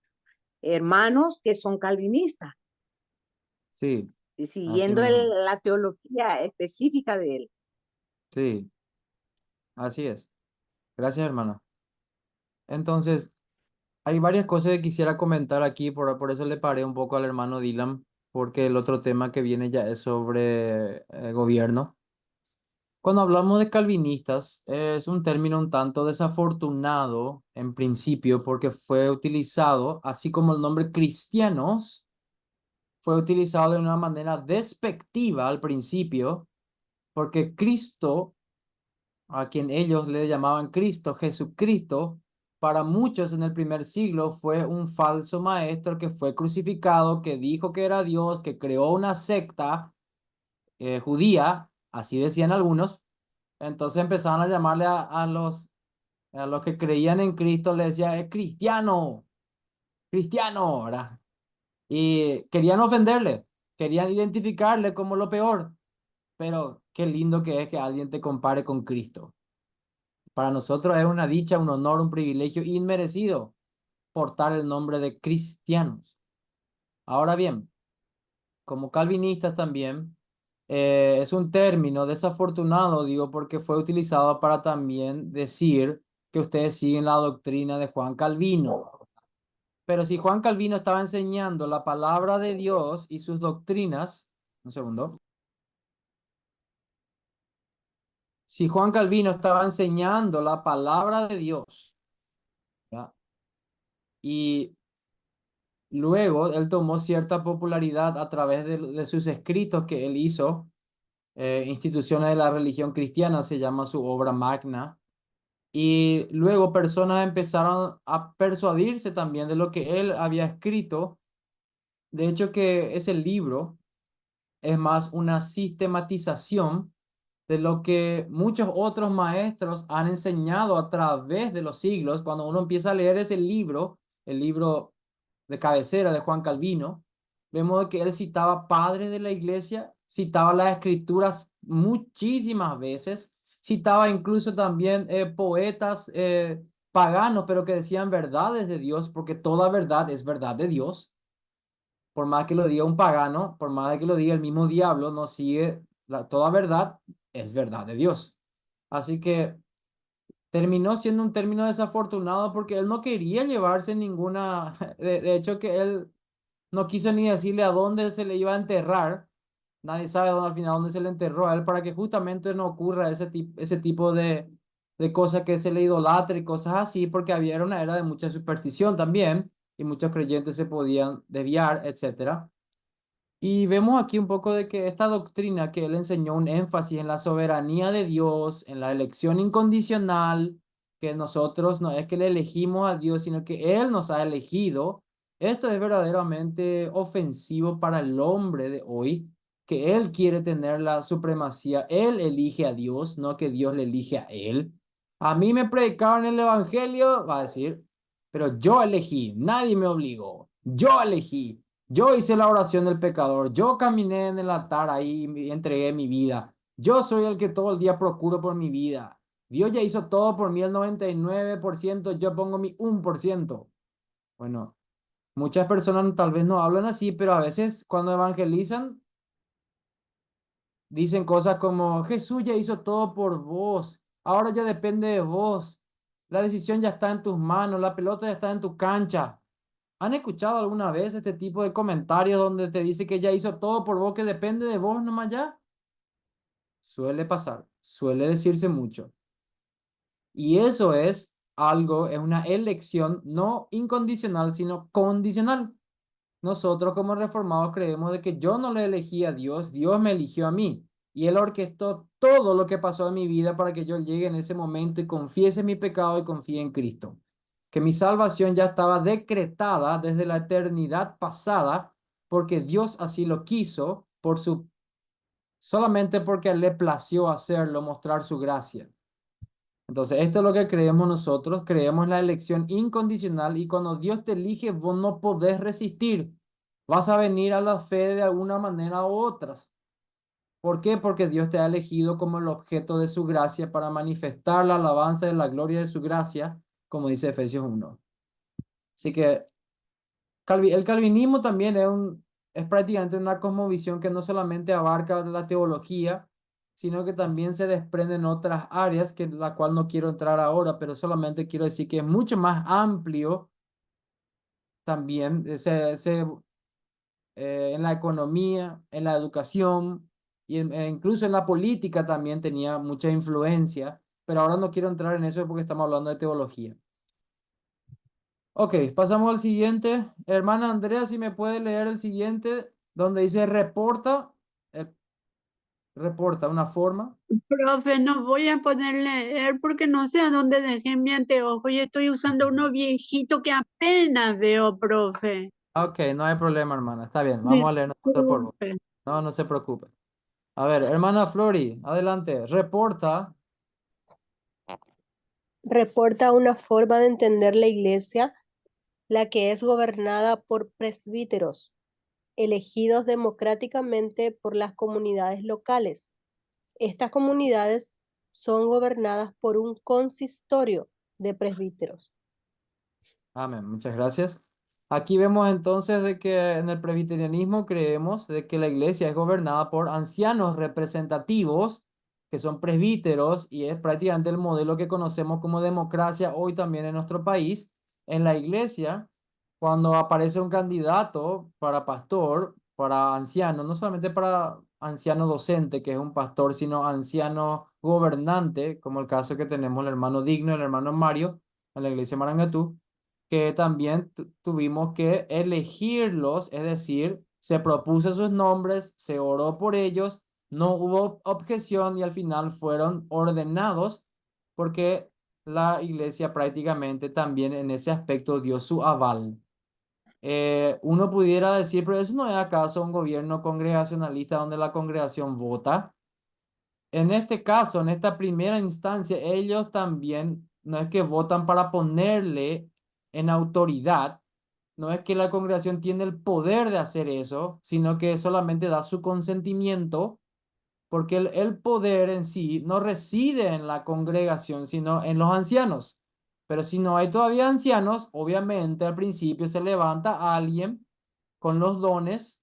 hermanos que son calvinistas, Sí, y así siguiendo mismo. la teología específica de él. Sí, así es. Gracias, hermano. Entonces, hay varias cosas que quisiera comentar aquí, por eso le paré un poco al hermano Dylan, porque el otro tema que viene ya es sobre gobierno. Cuando hablamos de calvinistas, es un término un tanto desafortunado en principio porque fue utilizado, así como el nombre cristianos, fue utilizado de una manera despectiva al principio, porque Cristo, a quien ellos le llamaban Cristo, Jesucristo, para muchos en el primer siglo fue un falso maestro que fue crucificado, que dijo que era Dios, que creó una secta judía, así decían algunos. Entonces empezaron a llamarle a los que creían en Cristo, le decía, es cristiano, cristiano, ¿verdad? Y querían ofenderle, querían identificarle como lo peor, pero qué lindo que es que alguien te compare con Cristo. Para nosotros es una dicha, un honor, un privilegio inmerecido portar el nombre de cristianos. Ahora bien, como calvinistas también, es un término desafortunado, digo, porque fue utilizado para también decir que ustedes siguen la doctrina de Juan Calvino. Pero si Juan Calvino estaba enseñando la palabra de Dios y sus doctrinas, un segundo, si Juan Calvino estaba enseñando la palabra de Dios, ¿ya? Y luego él tomó cierta popularidad a través de sus escritos que él hizo, Instituciones de la Religión Cristiana, se llama su obra magna. Y luego personas empezaron a persuadirse también de lo que él había escrito. De hecho, que ese libro es más una sistematización de lo que muchos otros maestros han enseñado a través de los siglos. Cuando uno empieza a leer ese libro, el libro de cabecera de Juan Calvino, vemos que él citaba padres de la iglesia, citaba las escrituras muchísimas veces, citaba incluso también poetas paganos, pero que decían verdades de Dios, porque toda verdad es verdad de Dios. Por más que lo diga un pagano, por más que lo diga el mismo diablo, no sigue toda verdad, es verdad de Dios. Así que terminó siendo un término desafortunado porque él no quería llevarse ninguna, de hecho que él no quiso ni decirle a dónde se le iba a enterrar, Nadie sabe dónde, al final dónde se le enterró a él para que justamente no ocurra ese tipo de cosas que se le idolatra y cosas así, porque era una era de mucha superstición también y muchos creyentes se podían desviar, etcétera. Y vemos aquí un poco de que esta doctrina que él enseñó un énfasis en la soberanía de Dios, en la elección incondicional, que nosotros no es que le elegimos a Dios, sino que Él nos ha elegido. Esto es verdaderamente ofensivo para el hombre de hoy, que Él quiere tener la supremacía. Él elige a Dios, no que Dios le elige a Él. A mí me predicaron el Evangelio, va a decir, pero yo elegí, nadie me obligó, yo elegí. Yo hice la oración del pecador, yo caminé en el altar ahí y entregué mi vida. Yo soy el que todo el día procuro por mi vida. Dios ya hizo todo por mí el 99%, yo pongo mi 1%. Bueno, muchas personas tal vez no hablan así, pero a veces cuando evangelizan dicen cosas como, Jesús ya hizo todo por vos, ahora ya depende de vos, la decisión ya está en tus manos, la pelota ya está en tu cancha. ¿Han escuchado alguna vez este tipo de comentarios donde te dice que ya hizo todo por vos, que depende de vos nomás ya? Suele pasar, suele decirse mucho. Y eso es algo, es una elección no incondicional, sino condicional. Nosotros como reformados creemos de que yo no le elegí a Dios, Dios me eligió a mí. Y Él orquestó todo lo que pasó en mi vida para que yo llegue en ese momento y confiese mi pecado y confíe en Cristo. Que mi salvación ya estaba decretada desde la eternidad pasada, porque Dios así lo quiso, solamente porque le plació hacerlo, mostrar su gracia. Entonces, esto es lo que creemos nosotros, creemos en la elección incondicional y cuando Dios te elige, vos no podés resistir. Vas a venir a la fe de alguna manera u otras. ¿Por qué? Porque Dios te ha elegido como el objeto de su gracia para manifestar la alabanza de la gloria de su gracia, como dice Efesios 1. Así que el calvinismo también es prácticamente una cosmovisión que no solamente abarca la teología, sino que también se desprende en otras áreas, que la cual no quiero entrar ahora, pero solamente quiero decir que es mucho más amplio también, en la economía, en la educación e incluso en la política también tenía mucha influencia, pero ahora no quiero entrar en eso porque estamos hablando de teología. Ok, pasamos al siguiente. Hermana Andrea, si me puede leer el siguiente, donde dice eh, reporta una forma. Profe, no voy a poder leer porque no sé a dónde dejé mi anteojo y estoy usando uno viejito que apenas veo, profe. Ok, no hay problema, hermana. Está bien, vamos a leer nosotros por vos. Disculpe. No, no se preocupe. A ver, hermana Flori, adelante. Reporta. Reporta una forma de entender la Iglesia, la que es gobernada por presbíteros, elegidos democráticamente por las comunidades locales. Estas comunidades son gobernadas por un consistorio de presbíteros. Amén, muchas gracias. Aquí vemos entonces de que en el presbiterianismo creemos de que la iglesia es gobernada por ancianos representativos, que son presbíteros, y es prácticamente el modelo que conocemos como democracia hoy también en nuestro país. En la iglesia, cuando aparece un candidato para pastor, para anciano, no solamente para anciano docente, que es un pastor, sino anciano gobernante, como el caso que tenemos el hermano Digno, el hermano Mario, en la iglesia Marangatú, que también tuvimos que elegirlos, es decir, se propuso sus nombres, se oró por ellos, no hubo objeción y al final fueron ordenados porque la iglesia prácticamente también en ese aspecto dio su aval. Uno pudiera decir, pero eso no es acaso un gobierno congregacionalista donde la congregación vota. En este caso, en esta primera instancia, ellos también no es que votan para ponerle en autoridad, no es que la congregación tiene el poder de hacer eso, sino que solamente da su consentimiento, porque el poder en sí no reside en la congregación, sino en los ancianos. Pero si no hay todavía ancianos, obviamente al principio se levanta alguien con los dones,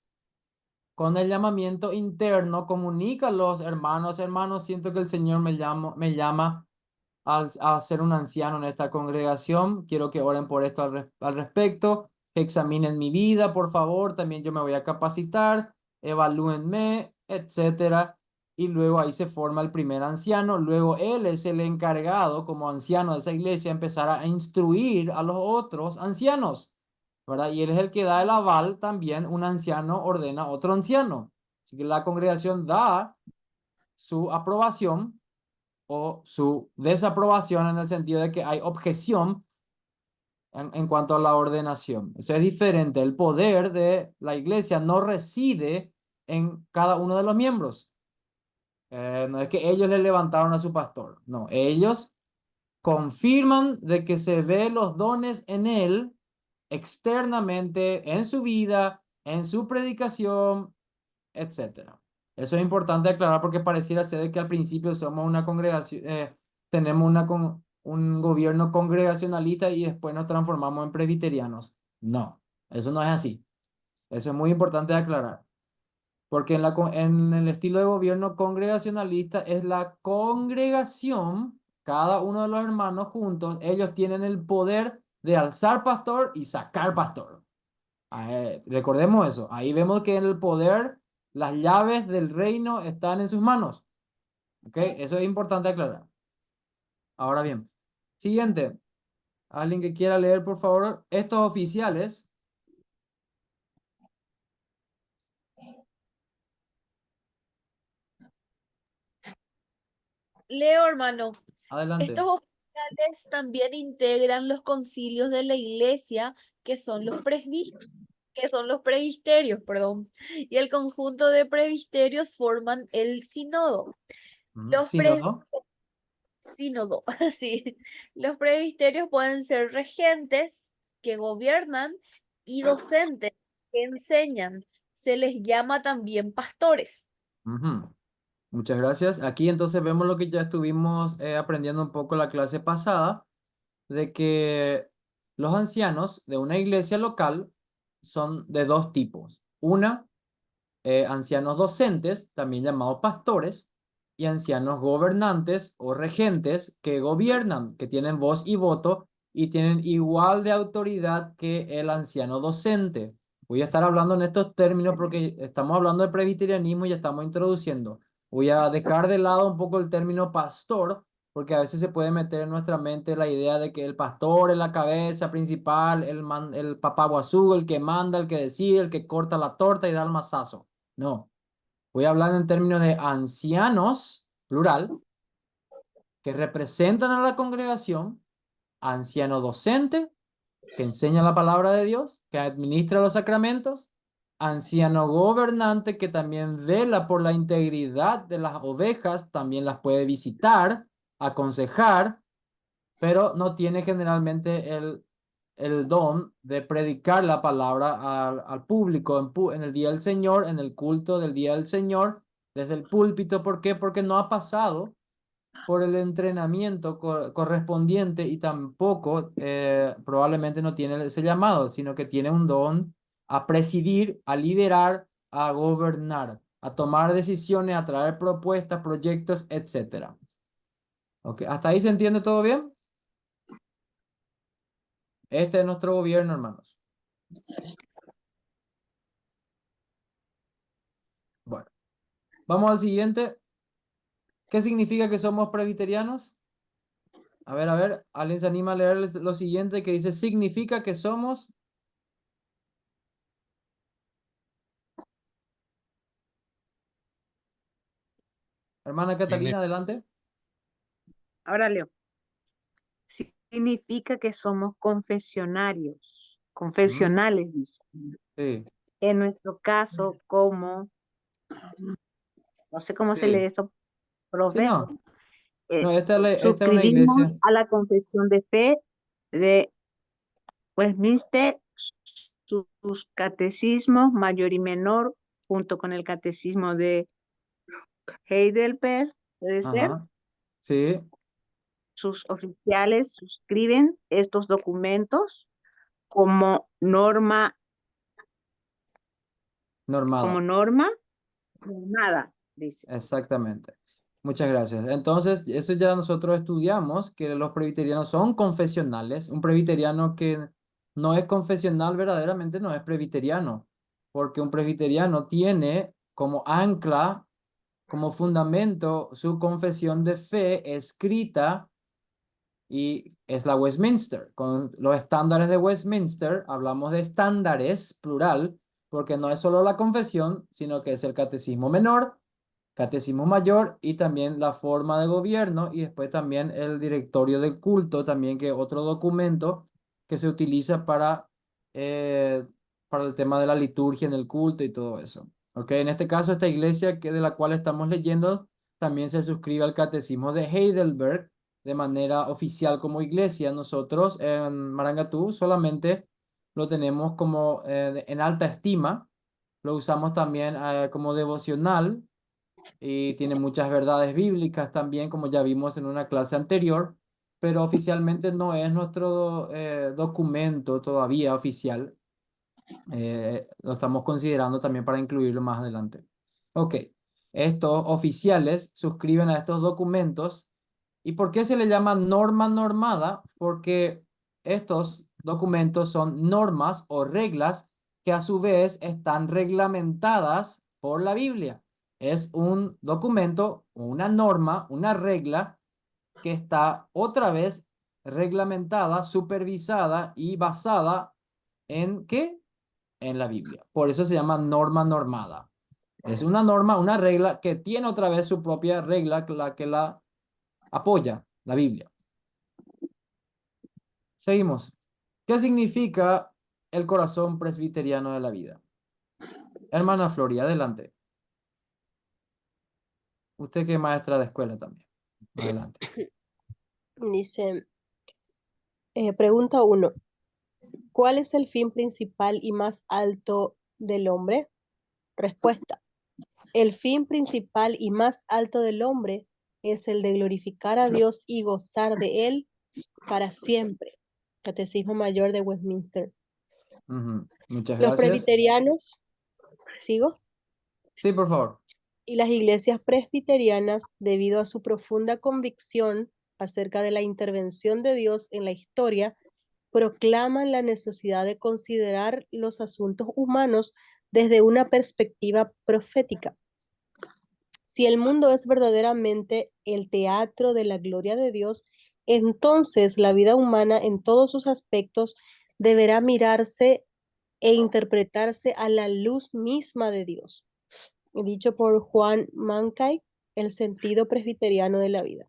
con el llamamiento interno, comunica a los hermanos, hermanos, siento que el Señor me llama a ser un anciano en esta congregación, quiero que oren por esto al respecto, que examinen mi vida, por favor, también yo me voy a capacitar, evalúenme, etcétera. Y luego ahí se forma el primer anciano. Luego él es el encargado, como anciano de esa iglesia, empezar a instruir a los otros ancianos, ¿verdad? Y él es el que da el aval también. Un anciano ordena a otro anciano. Así que la congregación da su aprobación o su desaprobación en el sentido de que hay objeción en cuanto a la ordenación. Eso es diferente. El poder de la iglesia no reside en cada uno de los miembros. No es que ellos le levantaron a su pastor. No, ellos confirman de que se ve los dones en él externamente, en su vida, en su predicación, etcétera. Eso es importante aclarar porque pareciera ser que al principio somos una congregación, tenemos un gobierno congregacionalista y después nos transformamos en presbiterianos. No, eso no es así. Eso es muy importante aclarar. Porque en el estilo de gobierno congregacionalista es la congregación, cada uno de los hermanos juntos, ellos tienen el poder de alzar pastor y sacar pastor. Recordemos eso. Ahí vemos que en el poder, las llaves del reino están en sus manos. ¿Ok? Eso es importante aclarar. Ahora bien, siguiente. Alguien que quiera leer, por favor, estos oficiales. Leo, hermano, Adelante. estos oficiales también integran los concilios de la iglesia, que son los presbiterios, perdón, y el conjunto de presbiterios forman el sínodo. Los Sínodo. sínodo, sí. Los presbiterios pueden ser regentes que gobiernan y docentes que enseñan. Se les llama también pastores. Ujú. Muchas gracias. Aquí entonces vemos lo que ya estuvimos aprendiendo un poco la clase pasada, de que los ancianos de una iglesia local son de dos tipos. Una, ancianos docentes, también llamados pastores, y ancianos gobernantes o regentes que gobiernan, que tienen voz y voto y tienen igual de autoridad que el anciano docente. Voy a estar hablando en estos términos porque estamos hablando de presbiterianismo y ya estamos introduciendo. Voy a dejar de lado un poco el término pastor, porque a veces se puede meter en nuestra mente la idea de que el pastor es la cabeza principal, el papaguazú, el que manda, el que decide, el que corta la torta y da el mazazo. No, voy a hablar en términos de ancianos, plural, que representan a la congregación, anciano docente, que enseña la palabra de Dios, que administra los sacramentos, anciano gobernante, que también vela por la integridad de las ovejas, también las puede visitar, aconsejar, pero no tiene generalmente el don de predicar la palabra al público en el día del Señor, en el culto del día del Señor, desde el púlpito. ¿Por qué? Porque no ha pasado por el entrenamiento correspondiente y tampoco probablemente no tiene ese llamado, sino que tiene un don a presidir, a liderar, a gobernar, a tomar decisiones, a traer propuestas, proyectos, etcétera. ¿Ok? ¿Hasta ahí se entiende todo bien? Este es nuestro gobierno, hermanos. Bueno, vamos al siguiente. ¿Qué significa que somos presbiterianos? A ver, ¿alguien se anima a leer lo siguiente que dice, significa que somos? Hermana Signi- Catalina, adelante. Ahora leo. Significa que somos confesionarios, Ujú. confesionales, dice. Sí, En nuestro caso, como, no sé cómo se lee sí. esto, Sí, profe, no. No, esta es una suscribimos iglesia. a la confesión de fe de Westminster, sus catecismos mayor y menor, junto con el catecismo de Heidelberg, puede ser, Ajá. Sí, sus oficiales suscriben estos documentos como norma, como normada. norma, normada, dice. Exactamente. Muchas gracias. Entonces, eso ya nosotros estudiamos, que los presbiterianos son confesionales. Un presbiteriano que no es confesional verdaderamente no es presbiteriano, porque un presbiteriano tiene como ancla, como fundamento, su confesión de fe escrita y es la Westminster. Con los estándares de Westminster, hablamos de estándares, plural, porque no es solo la confesión, sino que es el catecismo menor, catecismo mayor y también la forma de gobierno y después también el directorio del culto, también que es otro documento que se utiliza eh, para el tema de la liturgia en el culto y todo eso. ¿Ok? En este caso, esta iglesia que de la cual estamos leyendo también se suscribe al catecismo de Heidelberg de manera oficial como iglesia. Nosotros en Marangatú solamente lo tenemos como en alta estima, lo usamos también como devocional y tiene muchas verdades bíblicas también, como ya vimos en una clase anterior, pero oficialmente no es nuestro documento todavía oficial. Lo estamos considerando también para incluirlo más adelante. Ok, estos oficiales suscriben a estos documentos. ¿Y por qué se le llama norma normada? Porque estos documentos son normas o reglas que a su vez están reglamentadas por la Biblia. Es un documento, una norma, una regla que está otra vez reglamentada, supervisada y basada ¿en qué? En la Biblia. Por eso se llama norma normada. Es una norma, una regla que tiene otra vez su propia regla, la que la apoya, la Biblia. Seguimos. ¿Qué significa el corazón presbiteriano de la vida? Hermana Floria, adelante. Usted que es maestra de escuela también. Adelante. Dice, pregunta 1. ¿Cuál es el fin principal y más alto del hombre? Respuesta. El fin principal y más alto del hombre es el de glorificar a Dios y gozar de Él para siempre. Catecismo Mayor de Westminster. Muchas Los gracias. presbiterianos, ¿sigo? Sí, por favor. Y las iglesias presbiterianas, debido a su profunda convicción acerca de la intervención de Dios en la historia, proclaman la necesidad de considerar los asuntos humanos desde una perspectiva profética. Si el mundo es verdaderamente el teatro de la gloria de Dios, entonces la vida humana en todos sus aspectos deberá mirarse e interpretarse a la luz misma de Dios. Dicho por Juan Mankay, El sentido presbiteriano de la vida.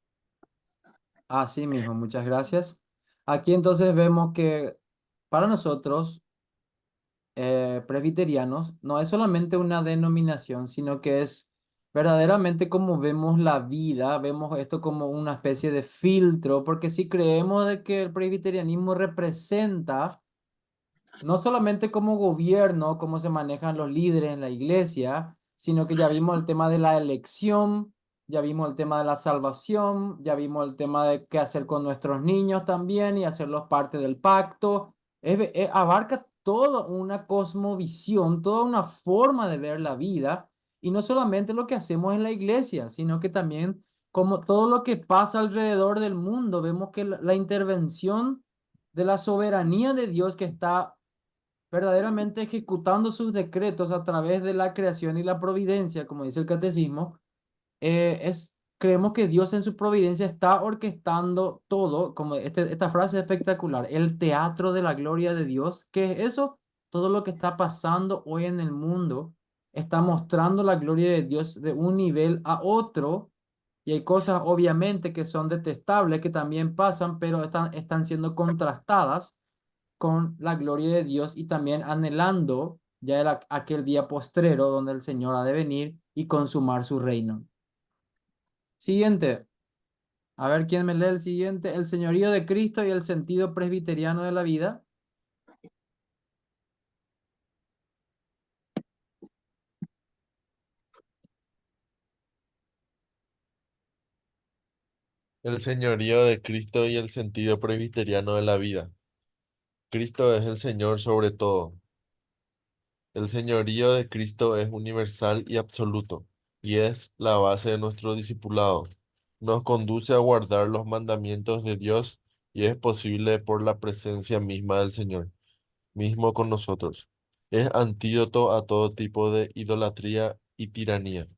Así mismo, muchas gracias. Aquí entonces vemos que para nosotros presbiterianos no es solamente una denominación, sino que es verdaderamente como vemos la vida, vemos esto como una especie de filtro, porque si creemos de que el presbiterianismo representa no solamente como gobierno, cómo se manejan los líderes en la iglesia, sino que ya vimos el tema de la elección, ya vimos el tema de la salvación, ya vimos el tema de qué hacer con nuestros niños también y hacerlos parte del pacto. Abarca toda una cosmovisión, toda una forma de ver la vida y no solamente lo que hacemos en la iglesia, sino que también como todo lo que pasa alrededor del mundo, vemos que la intervención de la soberanía de Dios que está verdaderamente ejecutando sus decretos a través de la creación y la providencia, como dice el catecismo, creemos que Dios en su providencia está orquestando todo, como esta frase es espectacular, el teatro de la gloria de Dios. ¿Qué es eso? Todo lo que está pasando hoy en el mundo está mostrando la gloria de Dios de un nivel a otro. Y hay cosas obviamente que son detestables que también pasan, pero están siendo contrastadas con la gloria de Dios y también anhelando ya aquel día postrero donde el Señor ha de venir y consumar su reino. Siguiente. A ver quién me lee el siguiente. El señorío de Cristo y el sentido presbiteriano de la vida. El señorío de Cristo y el sentido presbiteriano de la vida. Cristo es el Señor sobre todo. El señorío de Cristo es universal y absoluto, y es la base de nuestro discipulado. Nos conduce a guardar los mandamientos de Dios y es posible por la presencia misma del Señor, mismo con nosotros. Es antídoto a todo tipo de idolatría y tiranía.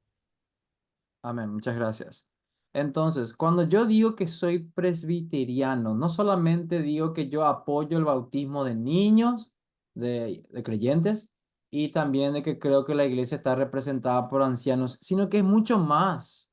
Amén, muchas gracias. Entonces, cuando yo digo que soy presbiteriano, no solamente digo que yo apoyo el bautismo de niños, de creyentes, y también de que creo que la iglesia está representada por ancianos, sino que es mucho más.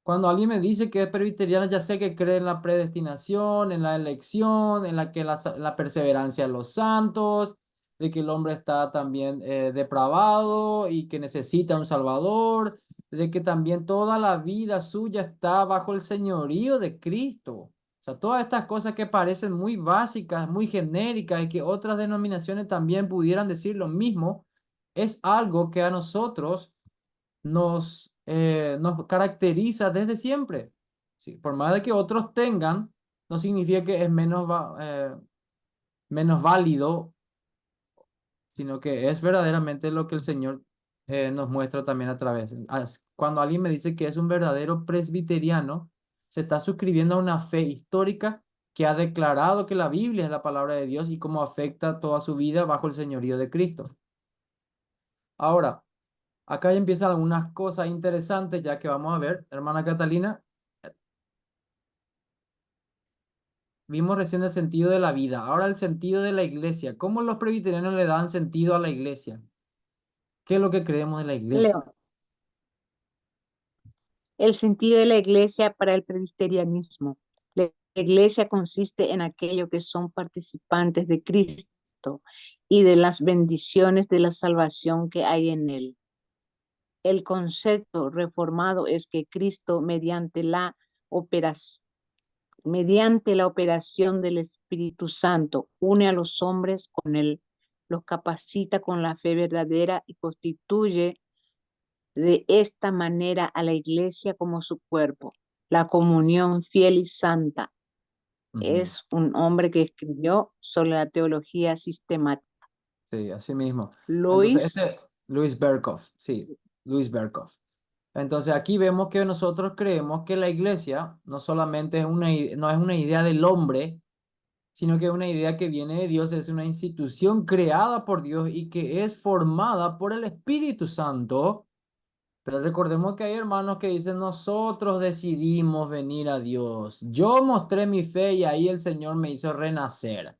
Cuando alguien me dice que es presbiteriano, ya sé que cree en la predestinación, en la elección, en la que la perseverancia de los santos, de que el hombre está también depravado y que necesita un salvador, de que también toda la vida suya está bajo el señorío de Cristo. O sea, todas estas cosas que parecen muy básicas, muy genéricas y que otras denominaciones también pudieran decir lo mismo, es algo que a nosotros nos caracteriza desde siempre. Sí, por más de que otros tengan, no significa que es menos válido, sino que es verdaderamente lo que el Señor nos muestra también a través. Cuando alguien me dice que es un verdadero presbiteriano, se está suscribiendo a una fe histórica que ha declarado que la Biblia es la palabra de Dios y cómo afecta toda su vida bajo el señorío de Cristo. Ahora, acá ya empiezan algunas cosas interesantes ya que vamos a ver, hermana Catalina. Vimos recién el sentido de la vida, ahora el sentido de la iglesia. ¿Cómo los presbiterianos le dan sentido a la iglesia? ¿Qué es lo que creemos de la iglesia? Leo, el sentido de la iglesia para el presbiterianismo. La iglesia consiste en aquellos que son participantes de Cristo y de las bendiciones de la salvación que hay en él. El concepto reformado es que Cristo, mediante la operación del Espíritu Santo, une a los hombres con él, los capacita con la fe verdadera y constituye de esta manera a la iglesia como su cuerpo. La comunión fiel y santa. Ujú. Es un hombre que escribió sobre la teología sistemática. Sí, así mismo. Entonces, Luis, este, Luis Berkhoff, sí, Luis Berkhoff. Entonces, aquí vemos que nosotros creemos que la iglesia no solamente es no es una idea del hombre, sino que es una idea que viene de Dios, es una institución creada por Dios y que es formada por el Espíritu Santo. Pero recordemos que hay hermanos que dicen, nosotros decidimos venir a Dios. Yo mostré mi fe y ahí el Señor me hizo renacer.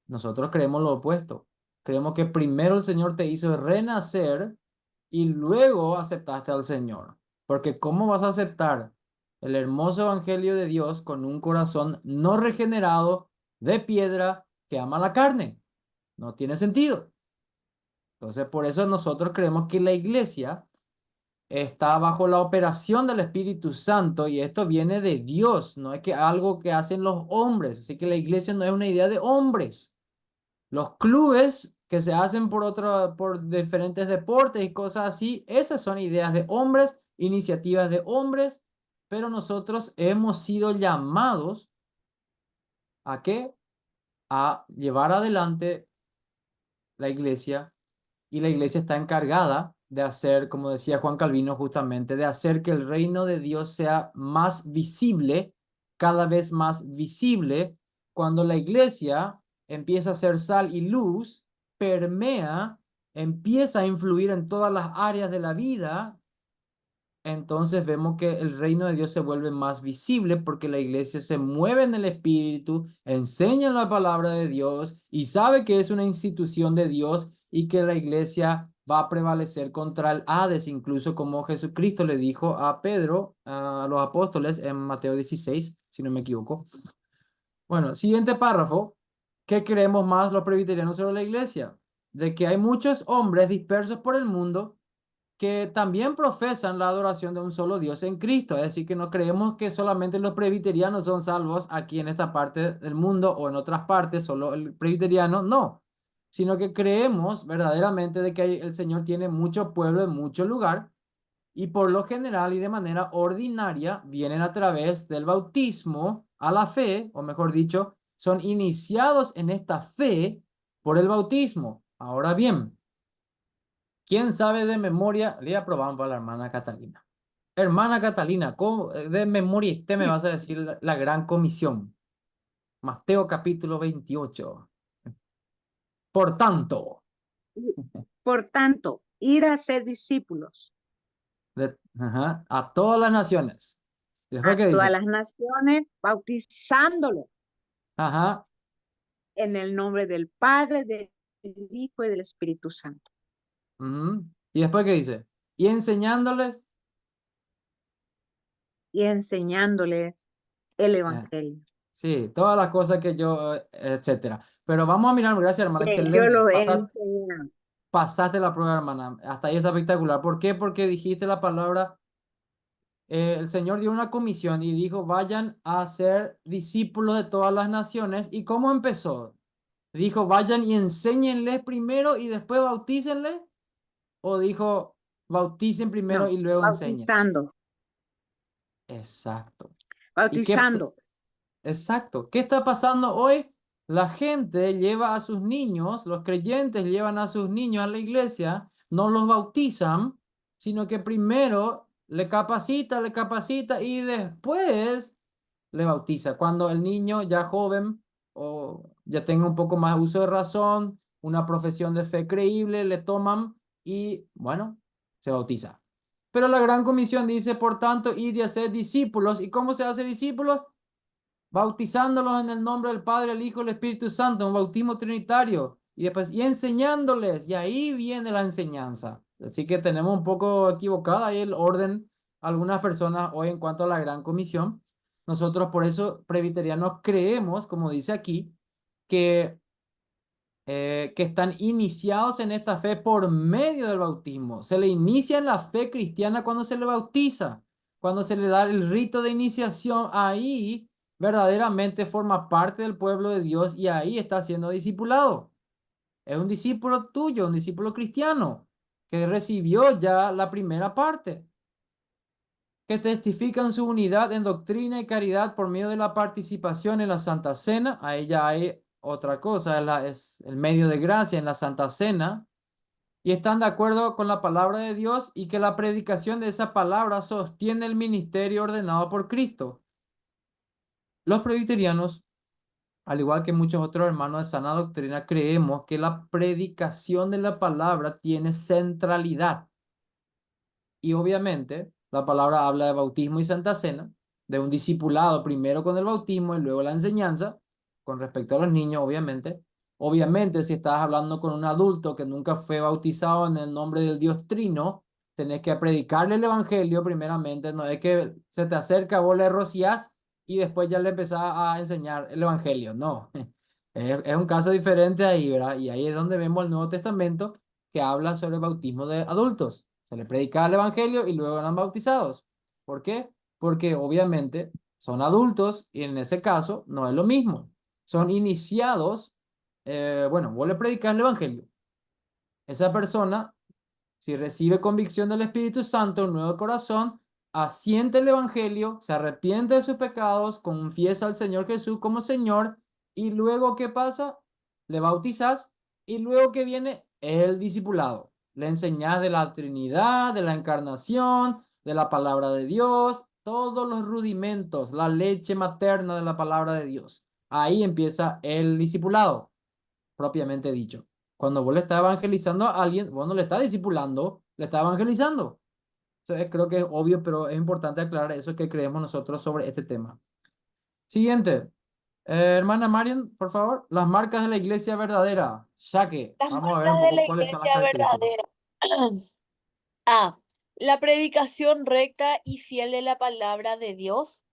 Nosotros creemos lo opuesto. Creemos que primero el Señor te hizo renacer y luego aceptaste al Señor. Porque ¿cómo vas a aceptar el hermoso evangelio de Dios con un corazón no regenerado de piedra que ama la carne? No tiene sentido. Entonces, por eso nosotros creemos que la iglesia está bajo la operación del Espíritu Santo y esto viene de Dios, no es que algo que hacen los hombres, así que la iglesia no es una idea de hombres. Los clubes que se hacen por diferentes deportes y cosas así, esas son ideas de hombres, iniciativas de hombres, pero nosotros hemos sido llamados ¿a qué? A llevar adelante la iglesia y la iglesia está encargada de hacer, como decía Juan Calvino justamente, de hacer que el reino de Dios sea más visible, cada vez más visible. Cuando la iglesia empieza a ser sal y luz, permea, empieza a influir en todas las áreas de la vida, entonces vemos que el reino de Dios se vuelve más visible porque la iglesia se mueve en el espíritu, enseña la palabra de Dios y sabe que es una institución de Dios y que la iglesia va a prevalecer contra el Hades, incluso como Jesucristo le dijo a Pedro, a los apóstoles en Mateo 16, si no me equivoco. Bueno, siguiente párrafo. ¿Qué creemos más los presbiterianos sobre la iglesia? De que hay muchos hombres dispersos por el mundo que también profesan la adoración de un solo Dios en Cristo. Es decir, que no creemos que solamente los presbiterianos son salvos aquí en esta parte del mundo o en otras partes, solo el presbiteriano, no. Sino que creemos verdaderamente de que el Señor tiene mucho pueblo en mucho lugar y por lo general y de manera ordinaria vienen a través del bautismo a la fe, o mejor dicho, son iniciados en esta fe por el bautismo. Ahora bien, ¿quién sabe de memoria? Le aprobamos a la hermana Catalina. Hermana Catalina, ¿cómo de memoria usted me vas a decir la gran comisión? Mateo capítulo 28. Por tanto, por tanto, ir a ser discípulos Ajá, a todas las naciones. ¿Y después a qué todas dice? las naciones, bautizándolo Ajá. en el nombre del Padre, del Hijo y del Espíritu Santo. Ujú. ¿Y después qué dice? Y enseñándoles. Y enseñándoles el eh, Evangelio. sí, todas las cosas que yo, etcétera. Pero vamos a mirar, gracias hermana, Yo excelente. lo he enseñado. Pasaste la prueba, hermana. Hasta ahí está espectacular. ¿Por qué? Porque dijiste la palabra, el Señor dio una comisión y dijo, vayan a ser discípulos de todas las naciones. ¿Y cómo empezó? Dijo, vayan y enséñenles primero y después bautícenles. O dijo, bauticen primero No, y luego enseñen. bautizando, Exacto. ¿Y qué? bautizando. Exacto. ¿Qué está pasando hoy? La gente lleva a sus niños, los creyentes llevan a sus niños a la iglesia, no los bautizan, sino que primero le capacita y después le bautiza. Cuando el niño ya joven o ya tenga un poco más uso de razón, una profesión de fe creíble, le toman y bueno, se bautiza. Pero la gran comisión dice, por tanto, id y hacer discípulos. ¿Y cómo se hace discípulos? Bautizándolos en el nombre del Padre, el Hijo y el Espíritu Santo, un bautismo trinitario, y después, y enseñándoles, y ahí viene la enseñanza. Así que tenemos un poco equivocada ahí el orden, algunas personas hoy en cuanto a la gran comisión. Nosotros por eso, presbiterianos, creemos, como dice aquí, que que están iniciados en esta fe por medio del bautismo. Se le inicia en la fe cristiana cuando se le bautiza, cuando se le da el rito de iniciación, ahí verdaderamente forma parte del pueblo de Dios y ahí está siendo discipulado. Es un discípulo tuyo, un discípulo cristiano, que recibió ya la primera parte, que testifican su unidad en doctrina y caridad por medio de la participación en la Santa Cena. Ahí ya hay otra cosa, es el medio de gracia en la Santa Cena. Y están de acuerdo con la palabra de Dios y que la predicación de esa palabra sostiene el ministerio ordenado por Cristo. Los presbiterianos, al igual que muchos otros hermanos de sana doctrina, creemos que la predicación de la palabra tiene centralidad. Y obviamente la palabra habla de bautismo y santa cena, de un discipulado primero con el bautismo y luego la enseñanza, con respecto a los niños, obviamente. Obviamente, si estás hablando con un adulto que nunca fue bautizado en el nombre del Dios Trino, tenés que predicarle el evangelio primeramente, no es que se te acerca, vos le rociás y después ya le empezás a enseñar el evangelio, no. Es un caso diferente ahí, ¿verdad? Y ahí es donde vemos el Nuevo Testamento que habla sobre el bautismo de adultos. Se les predica el evangelio y luego eran bautizados. ¿Por qué? Porque obviamente son adultos y en ese caso no es lo mismo. Son iniciados, bueno, vos le predicas el evangelio. Esa persona, si recibe convicción del Espíritu Santo, un nuevo corazón, asiente el evangelio, se arrepiente de sus pecados, confiesa al Señor Jesús como Señor y luego ¿qué pasa? Le bautizas y luego que viene el discipulado. Le enseñas de la Trinidad, de la encarnación, de la palabra de Dios, todos los rudimentos, la leche materna de la palabra de Dios. Ahí empieza el discipulado, propiamente dicho. Cuando vos le estás evangelizando a alguien, vos no le estás discipulando, le estás evangelizando. Entonces, creo que es obvio, pero es importante aclarar eso que creemos nosotros sobre este tema. Siguiente. Hermana Marian, por favor, las marcas de la iglesia verdadera. Ya que, Las vamos a ver un marcas de la poco cuáles son las iglesia características. verdadera. A. La predicación recta y fiel de la palabra de Dios,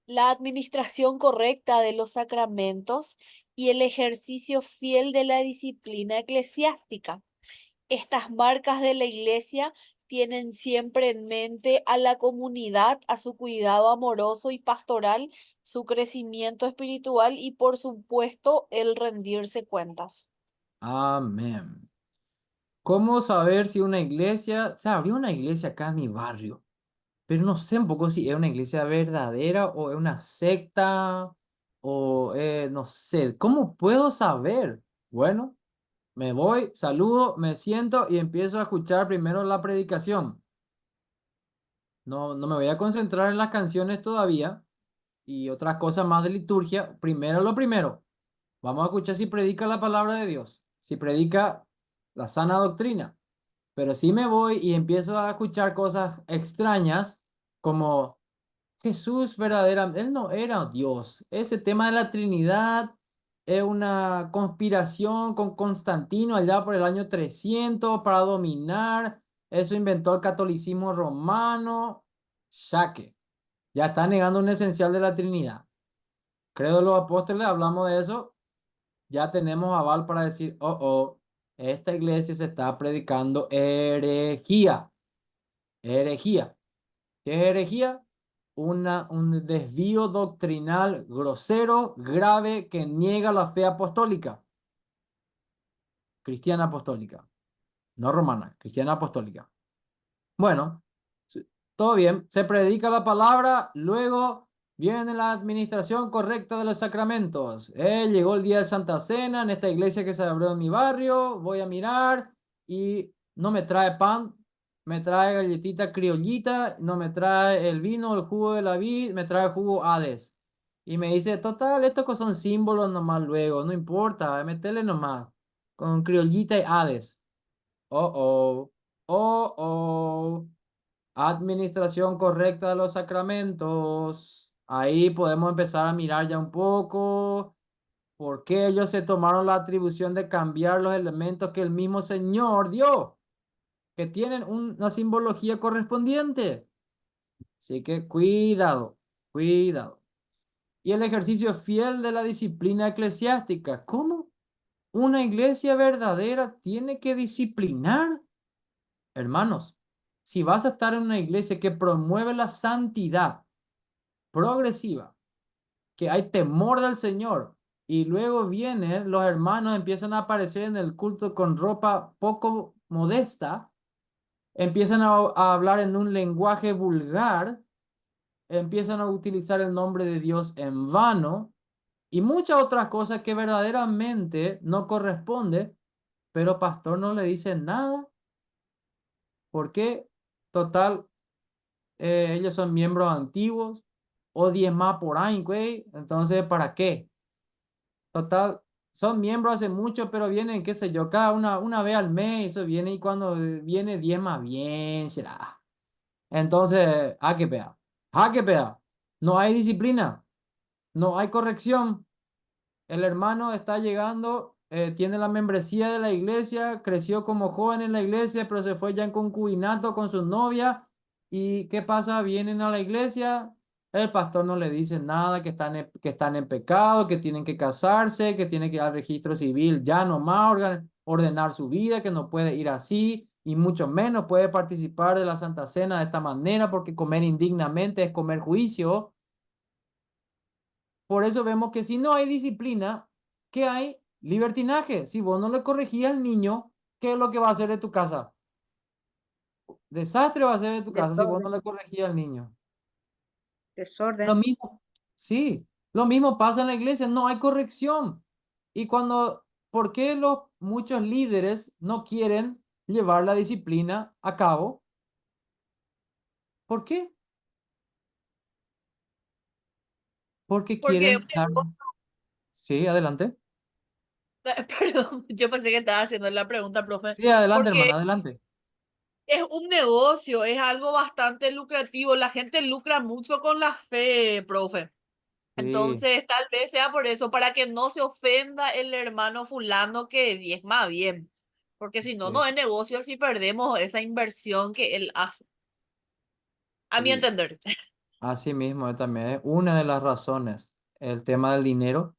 la administración correcta de los sacramentos y el ejercicio fiel de la disciplina eclesiástica. Estas marcas de la iglesia tienen siempre en mente a la comunidad, a su cuidado amoroso y pastoral, su crecimiento espiritual y, por supuesto, el rendirse cuentas. Amén. ¿Cómo saber si una iglesia, se abrió una iglesia acá en mi barrio, pero no sé un poco si es una iglesia verdadera o es una secta o no sé, ¿cómo puedo saber? Bueno, me voy, saludo, me siento y empiezo a escuchar primero la predicación. No, no me voy a concentrar en las canciones todavía y otras cosas más de liturgia. Primero lo primero. Vamos a escuchar si predica la palabra de Dios, si predica la sana doctrina. Pero si me voy y empiezo a escuchar cosas extrañas, como Jesús verdadera, él no era Dios. Ese tema de la Trinidad es una conspiración con Constantino allá por el año 300 para dominar. Eso inventó el catolicismo romano. Shaque. Ya está negando un esencial de la Trinidad. Credo de los apóstoles, hablamos de eso. Ya tenemos aval para decir, esta iglesia se está predicando herejía. Herejía. ¿Qué es herejía? Un desvío doctrinal grosero, grave, que niega la fe apostólica, cristiana apostólica, no romana, cristiana apostólica. Bueno, todo bien, se predica la palabra, luego viene la administración correcta de los sacramentos. Llegó el día de Santa Cena en esta iglesia que se abrió en mi barrio, voy a mirar y no me trae pan, me trae galletita criollita, no me trae el vino, el jugo de la vid, me trae jugo Hades. Y me dice, total, estos son símbolos nomás luego, no importa, metele nomás, con criollita y Hades. Oh, oh. Administración correcta de los sacramentos. Ahí podemos empezar a mirar ya un poco por qué ellos se tomaron la atribución de cambiar los elementos que el mismo Señor dio, que tienen una simbología correspondiente. Así que cuidado, cuidado. Y el ejercicio fiel de la disciplina eclesiástica. ¿Cómo? ¿Una iglesia verdadera tiene que disciplinar? Hermanos, si vas a estar en una iglesia que promueve la santidad progresiva, que hay temor del Señor, y luego vienen los hermanos, empiezan a aparecer en el culto con ropa poco modesta, empiezan a hablar en un lenguaje vulgar, empiezan a utilizar el nombre de Dios en vano, y muchas otras cosas que verdaderamente no corresponde, pero pastor no le dice nada. ¿Por qué? Total, ellos son miembros antiguos o 10 más por año, güey. Entonces, ¿para qué? Total, son miembros hace mucho, pero vienen, qué sé yo, cada una vez al mes, eso viene y cuando viene 10 más bien, será. Entonces, ¿a qué pea? No hay disciplina, no hay corrección. El hermano está llegando, tiene la membresía de la iglesia, creció como joven en la iglesia, pero se fue ya en concubinato con su novia. ¿Y qué pasa? Vienen a la iglesia, el pastor no le dice nada, que están en pecado, que tienen que casarse, que tienen que ir al registro civil, ya nomás ordenar su vida, que no puede ir así, y mucho menos puede participar de la Santa Cena de esta manera, porque comer indignamente es comer juicio. Por eso vemos que si no hay disciplina, ¿qué hay? Libertinaje. Si vos no le corregías al niño, ¿qué es lo que va a hacer de tu casa? Desastre va a ser de tu casa si vos no Desorden, le corregías al niño. Lo desorden. mismo, sí, lo mismo pasa en la iglesia, no hay corrección. Y ¿por qué muchos líderes no quieren llevar la disciplina a cabo? ¿Por qué? Porque Porque, quieren dar... Sí, adelante. perdón, yo pensé que estaba haciendo la pregunta, profe, Sí, adelante, porque hermana, adelante. es un negocio, es algo bastante lucrativo. La gente lucra mucho con la fe, profe. Sí, Entonces, tal vez sea por eso, para que no se ofenda el hermano fulano que diezma bien. Porque si no, no sí. es negocio si perdemos esa inversión que él hace. A mi Sí. entender. Así mismo, también es una de las razones, el tema del dinero.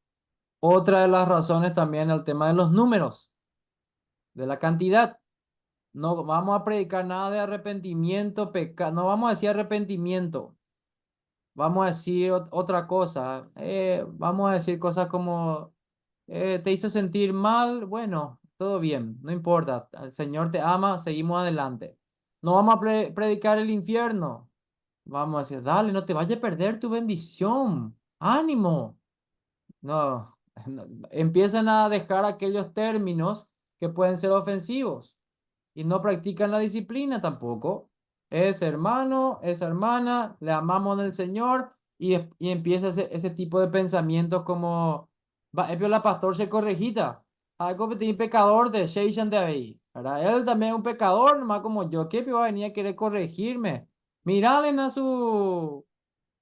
Otra de las razones también el tema de los números, de la cantidad. No vamos a predicar nada de arrepentimiento, no vamos a decir arrepentimiento, vamos a decir otra cosa. Vamos a decir cosas como, ¿te hizo sentir mal? Bueno, todo bien, no importa, el Señor te ama, seguimos adelante. No vamos a predicar el infierno. Vamos a decir, dale, no te vayas a perder tu bendición. Ánimo. No, empiezan a dejar aquellos términos que pueden ser ofensivos y no practican la disciplina tampoco. Es hermano, es hermana, le amamos en el Señor y empieza ese tipo de pensamientos como, va, la pastor se corregita. Ay, como te pecador de Sheishan de ahí. ¿verdad? Él también es un pecador, nomás como yo. ¿Qué va a venir a querer corregirme? Miralen a su,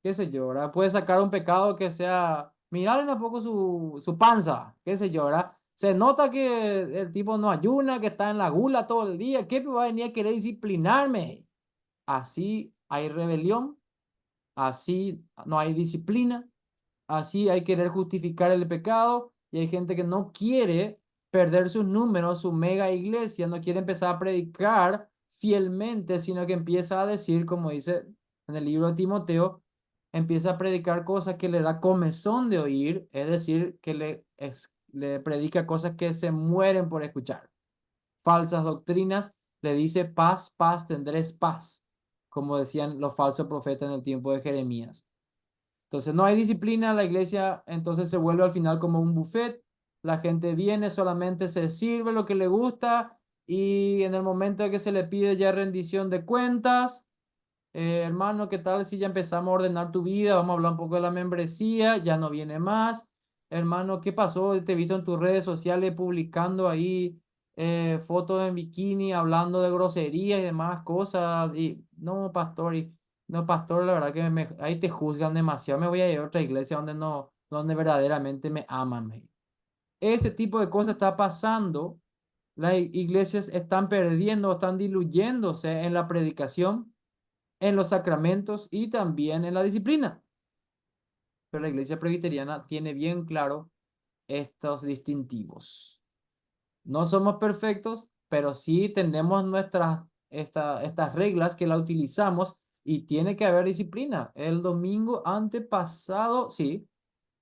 qué sé yo, ¿verdad? Puede sacar un pecado que sea, miralen un poco su panza, qué sé yo, ¿verdad? Se nota que el tipo no ayuna, que está en la gula todo el día. ¿Qué va a venir a querer disciplinarme? Así hay rebelión, así no hay disciplina, así hay querer justificar el pecado y hay gente que no quiere perder sus números, su mega iglesia, no quiere empezar a predicar fielmente, sino que empieza a decir, como dice en el libro de Timoteo, empieza a predicar cosas que le da comezón de oír, es decir, que le predica cosas que se mueren por escuchar. Falsas doctrinas, le dice paz, paz, tendréis paz, como decían los falsos profetas en el tiempo de Jeremías. Entonces no hay disciplina, la iglesia entonces se vuelve al final como un buffet, la gente viene, solamente se sirve lo que le gusta y en el momento de que se le pide ya rendición de cuentas, hermano, ¿qué tal si ya empezamos a ordenar tu vida? Vamos a hablar un poco de la membresía, ya no viene más. Hermano, ¿qué pasó? Te he visto en tus redes sociales publicando ahí fotos en bikini, hablando de groserías y demás cosas. Y no, pastor, no, pastor, la verdad que ahí te juzgan demasiado. Me voy a ir a otra iglesia donde no, donde verdaderamente me aman. Ese tipo de cosas está pasando. Las iglesias están perdiendo, están diluyéndose en la predicación, en los sacramentos y también en la disciplina. Pero la iglesia presbiteriana tiene bien claro estos distintivos. No somos perfectos, pero sí tenemos estas reglas que la utilizamos y tiene que haber disciplina. El domingo antepasado, sí,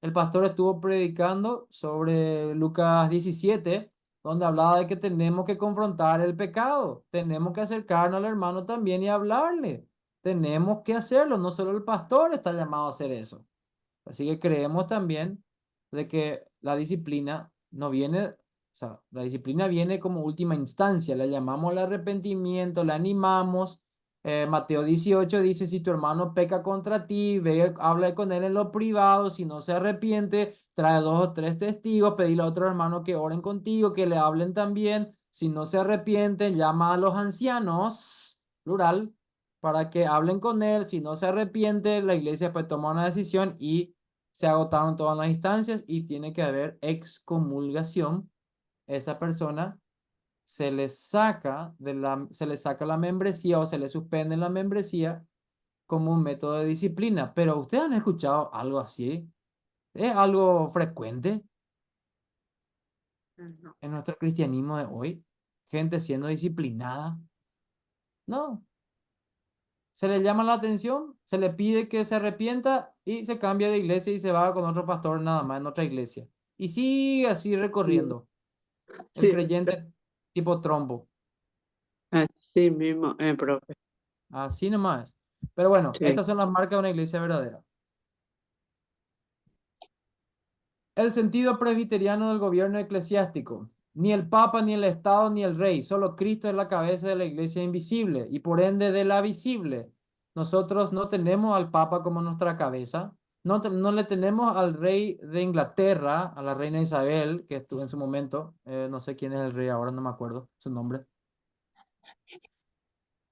el pastor estuvo predicando sobre Lucas 17, donde hablaba de que tenemos que confrontar el pecado, tenemos que acercarnos al hermano también y hablarle. Tenemos que hacerlo, no solo el pastor está llamado a hacer eso. Así que creemos también de que la disciplina no viene, o sea, la disciplina viene como última instancia, la llamamos al arrepentimiento, la animamos. Mateo 18 dice, si tu hermano peca contra ti, ve, habla con él en lo privado, si no se arrepiente, trae 2 o 3 testigos, pedile a otro hermano que oren contigo, que le hablen también. Si no se arrepienten, llama a los ancianos, plural, para que hablen con él. Si no se arrepiente, la iglesia pues toma una decisión y se agotaron todas las instancias y tiene que haber excomulgación. Esa persona se le saca la membresía o se le suspende la membresía como un método de disciplina. Pero ¿ustedes han escuchado algo así? ¿Es algo frecuente No. en nuestro cristianismo de hoy? Gente siendo disciplinada. No, se le llama la atención, se le pide que se arrepienta y se cambia de iglesia y se va con otro pastor nada más en otra iglesia. Y sigue así Sí, recorriendo. El sí, creyente tipo trombo. así mismo, profe. Así nomás. Pero bueno, Sí. estas son las marcas de una iglesia verdadera. El sentido presbiteriano del gobierno eclesiástico. Ni el Papa, ni el Estado, ni el Rey. Solo Cristo es la cabeza de la iglesia invisible y por ende de la visible. Nosotros no tenemos al Papa como nuestra cabeza. No, no le tenemos al rey de Inglaterra, a la reina Isabel, que estuvo en su momento. No sé quién es el rey ahora, no me acuerdo su nombre.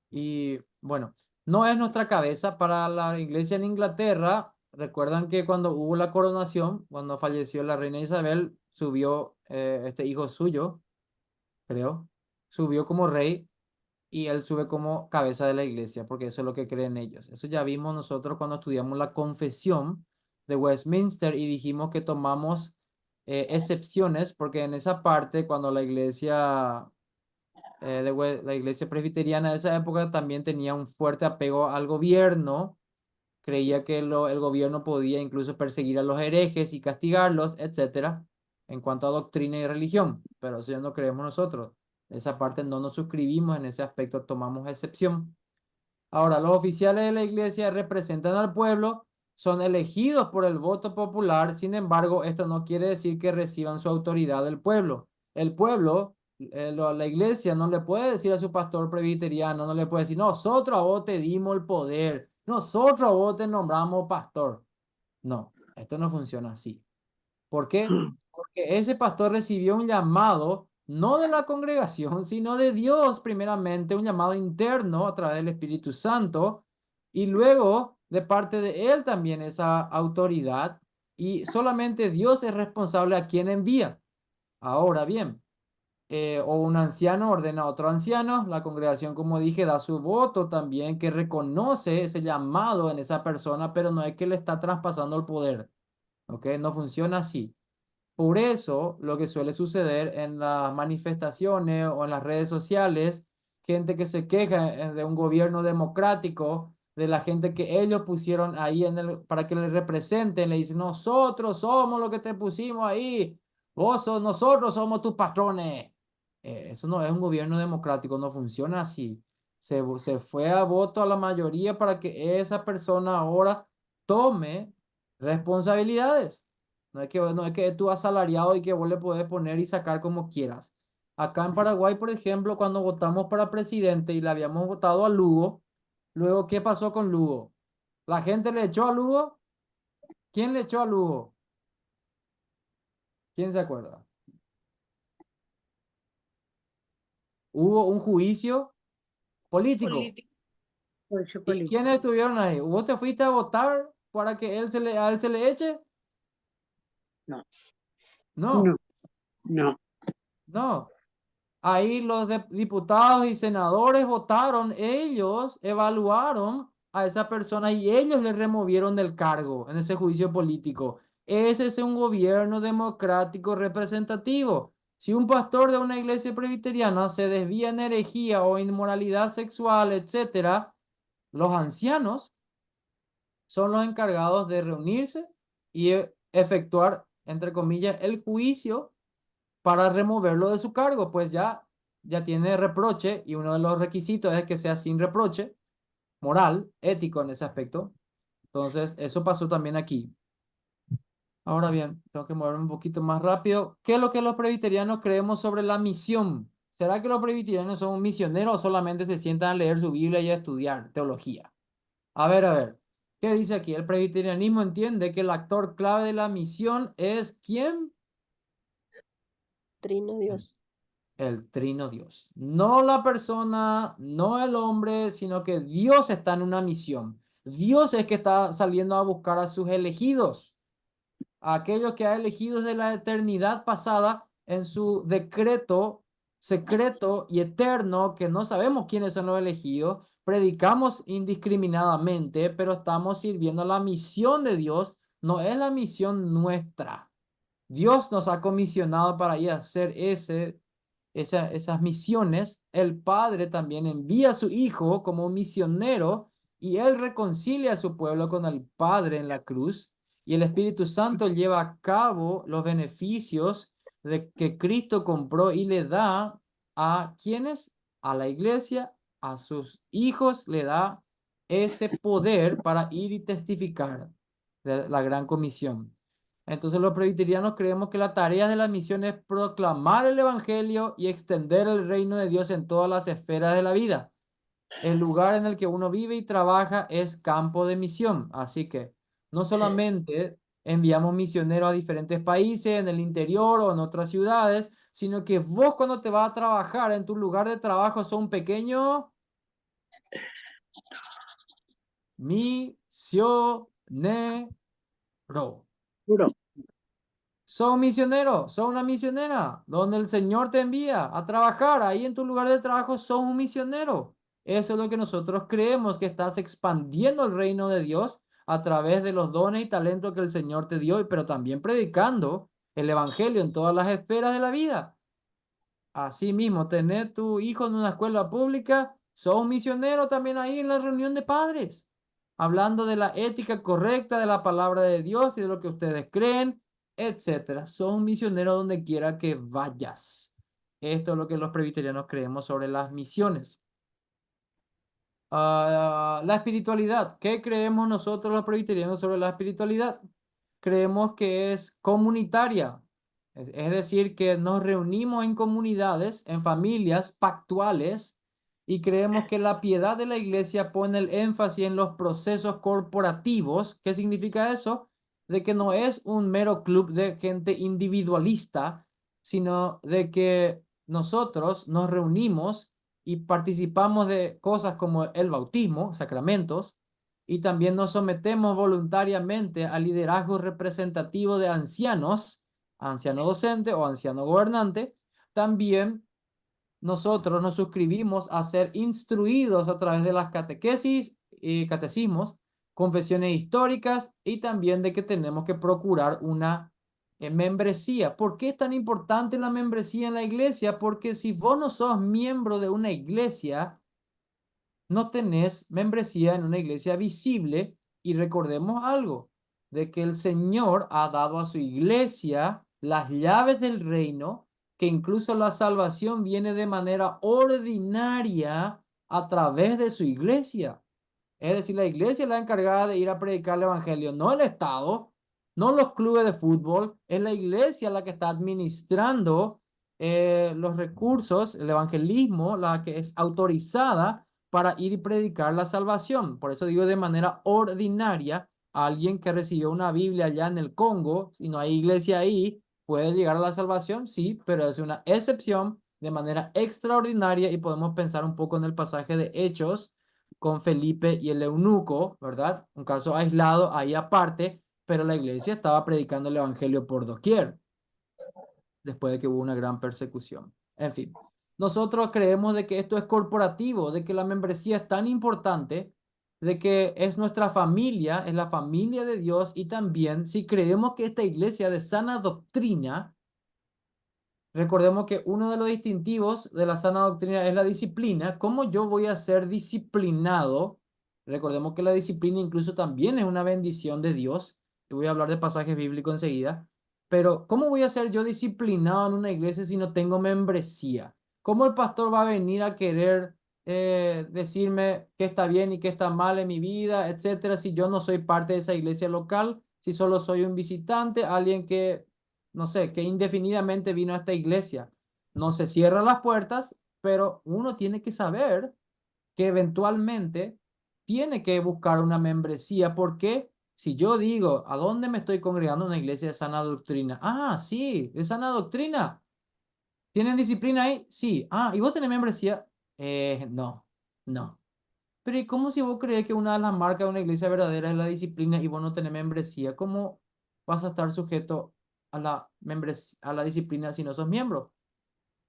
Y bueno, no es nuestra cabeza para la iglesia en Inglaterra. Recuerdan que cuando hubo la coronación, cuando falleció la reina Isabel, subió este hijo suyo, creo, subió como rey y él sube como cabeza de la iglesia, porque eso es lo que creen ellos. Eso ya vimos nosotros cuando estudiamos la confesión de Westminster y dijimos que tomamos excepciones, porque en esa parte, cuando la iglesia la iglesia presbiteriana de esa época también tenía un fuerte apego al gobierno, creía que el gobierno podía incluso perseguir a los herejes y castigarlos, etcétera, en cuanto a doctrina y religión, pero eso ya no creemos nosotros. Esa parte no nos suscribimos, en ese aspecto tomamos excepción. Ahora, los oficiales de la iglesia representan al pueblo, son elegidos por el voto popular, sin embargo, esto no quiere decir que reciban su autoridad del pueblo. El pueblo, la iglesia no le puede decir a su pastor presbiteriano, no le puede decir, nosotros a vos te dimos el poder, nosotros a vos te nombramos pastor. No, esto no funciona así. ¿Por qué? Porque ese pastor recibió un llamado no de la congregación, sino de Dios primeramente, un llamado interno a través del Espíritu Santo, y luego de parte de Él también esa autoridad, y solamente Dios es responsable a quien envía. Ahora bien, o un anciano ordena a otro anciano, la congregación, como dije, da su voto también, que reconoce ese llamado en esa persona, pero no es que le está traspasando el poder, ¿ok? No funciona así. Por eso, lo que suele suceder en las manifestaciones o en las redes sociales, gente que se queja de un gobierno democrático, de la gente que ellos pusieron ahí para que le representen, le dicen, nosotros somos los que te pusimos ahí, nosotros somos tus patrones. Eso no es un gobierno democrático, no funciona así. Se fue a voto a la mayoría para que esa persona ahora tome responsabilidades. No es que tú asalariado y que vos le podés poner y sacar como quieras. Acá en Paraguay, por ejemplo, cuando votamos para presidente y le habíamos votado a Lugo, luego, ¿qué pasó con Lugo? ¿La gente le echó a Lugo? ¿Quién le echó a Lugo? ¿Quién se acuerda? Hubo un juicio político. Político. Juicio ¿Y político. quiénes estuvieron ahí? ¿Vos te fuiste a votar para que a él se le eche? No, No, no, no. no. Ahí los diputados y senadores votaron, ellos evaluaron a esa persona y ellos le removieron del cargo en ese juicio político. Ese es un gobierno democrático representativo. Si un pastor de una iglesia presbiteriana se desvía en herejía o inmoralidad sexual, etcétera, los ancianos son los encargados de reunirse y efectuar, entre comillas, el juicio para removerlo de su cargo, pues ya tiene reproche y uno de los requisitos es que sea sin reproche, moral, ético en ese aspecto. Entonces, eso pasó también aquí. Ahora bien, tengo que moverme un poquito más rápido. ¿Qué es lo que los presbiterianos creemos sobre la misión? ¿Será que los presbiterianos son misioneros o solamente se sientan a leer su Biblia y a estudiar teología? A ver. ¿Qué dice aquí? El presbiterianismo entiende que el actor clave de la misión es ¿quién? Trino Dios. El trino Dios. No la persona, no el hombre, sino que Dios está en una misión. Dios es que está saliendo a buscar a sus elegidos, a aquellos que ha elegido desde la eternidad pasada en su decreto secreto y eterno, que no sabemos quiénes son los elegidos. Predicamos indiscriminadamente, pero estamos sirviendo la misión de Dios, no es la misión nuestra. Dios nos ha comisionado para ir a hacer esas misiones. El Padre también envía a su Hijo como un misionero y Él reconcilia a su pueblo con el Padre en la cruz. Y el Espíritu Santo lleva a cabo los beneficios de que Cristo compró y le da a quienes, a la iglesia, a sus hijos, le da ese poder para ir y testificar de la gran comisión. Entonces los presbiterianos creemos que la tarea de la misión es proclamar el evangelio y extender el reino de Dios en todas las esferas de la vida. El lugar en el que uno vive y trabaja es campo de misión. Así que no solamente enviamos misioneros a diferentes países, en el interior o en otras ciudades, sino que vos cuando te vas a trabajar en tu lugar de trabajo sos un pequeño misionero. Juro. Son misioneros, son una misionera, donde el Señor te envía a trabajar, ahí en tu lugar de trabajo sos un misionero. Eso es lo que nosotros creemos, que estás expandiendo el reino de Dios a través de los dones y talentos que el Señor te dio, pero también predicando el evangelio en todas las esferas de la vida. Asimismo, tener tu hijo en una escuela pública, sos un misionero también ahí en la reunión de padres, hablando de la ética correcta de la palabra de Dios y de lo que ustedes creen, etcétera. Sos un misionero donde quiera que vayas. Esto es lo que los presbiterianos creemos sobre las misiones. La espiritualidad. ¿Qué creemos nosotros los presbiterianos sobre la espiritualidad? Creemos que es comunitaria, es decir, que nos reunimos en comunidades, en familias pactuales, y creemos que la piedad de la iglesia pone el énfasis en los procesos corporativos. ¿Qué significa eso? De que no es un mero club de gente individualista, sino de que nosotros nos reunimos y participamos de cosas como el bautismo, sacramentos, y también nos sometemos voluntariamente al liderazgo representativo de ancianos, anciano docente o anciano gobernante, también nosotros nos suscribimos a ser instruidos a través de las catequesis y catecismos, confesiones históricas y también de que tenemos que procurar una membresía. ¿Por qué es tan importante la membresía en la iglesia? Porque si vos no sos miembro de una iglesia, no tenés membresía en una iglesia visible. Y recordemos algo, de que el Señor ha dado a su iglesia las llaves del reino, que incluso la salvación viene de manera ordinaria a través de su iglesia. Es decir, la iglesia es la encargada de ir a predicar el evangelio, no el Estado, no los clubes de fútbol, es la iglesia la que está administrando los recursos, el evangelismo, la que es autorizada para ir y predicar la salvación. Por eso digo de manera ordinaria, alguien que recibió una Biblia allá en el Congo, y no hay iglesia ahí, puede llegar a la salvación, sí, pero es una excepción de manera extraordinaria y podemos pensar un poco en el pasaje de Hechos con Felipe y el eunuco, ¿verdad? Un caso aislado ahí aparte, pero la iglesia estaba predicando el evangelio por doquier, después de que hubo una gran persecución. En fin, nosotros creemos de que esto es corporativo, de que la membresía es tan importante, de que es nuestra familia, es la familia de Dios, y también si creemos que esta iglesia de sana doctrina, recordemos que uno de los distintivos de la sana doctrina es la disciplina. ¿Cómo yo voy a ser disciplinado? Recordemos que la disciplina incluso también es una bendición de Dios. Y voy a hablar de pasajes bíblicos enseguida. Pero ¿cómo voy a ser yo disciplinado en una iglesia si no tengo membresía? ¿Cómo el pastor va a venir a querer decirme qué está bien y qué está mal en mi vida, etcétera, si yo no soy parte de esa iglesia local, si solo soy un visitante, alguien que no sé, que indefinidamente vino a esta iglesia? No se cierran las puertas, pero uno tiene que saber que eventualmente tiene que buscar una membresía, porque si yo digo, ¿a dónde me estoy congregando? Una iglesia de sana doctrina. Ah, sí, de sana doctrina. ¿Tienen disciplina ahí? Sí. Ah, ¿y vos tenés membresía? No, no. Pero ¿y cómo si vos crees que una de las marcas de una iglesia verdadera es la disciplina y vos no tenés membresía? ¿Cómo vas a estar sujeto a la a la disciplina si no sos miembro?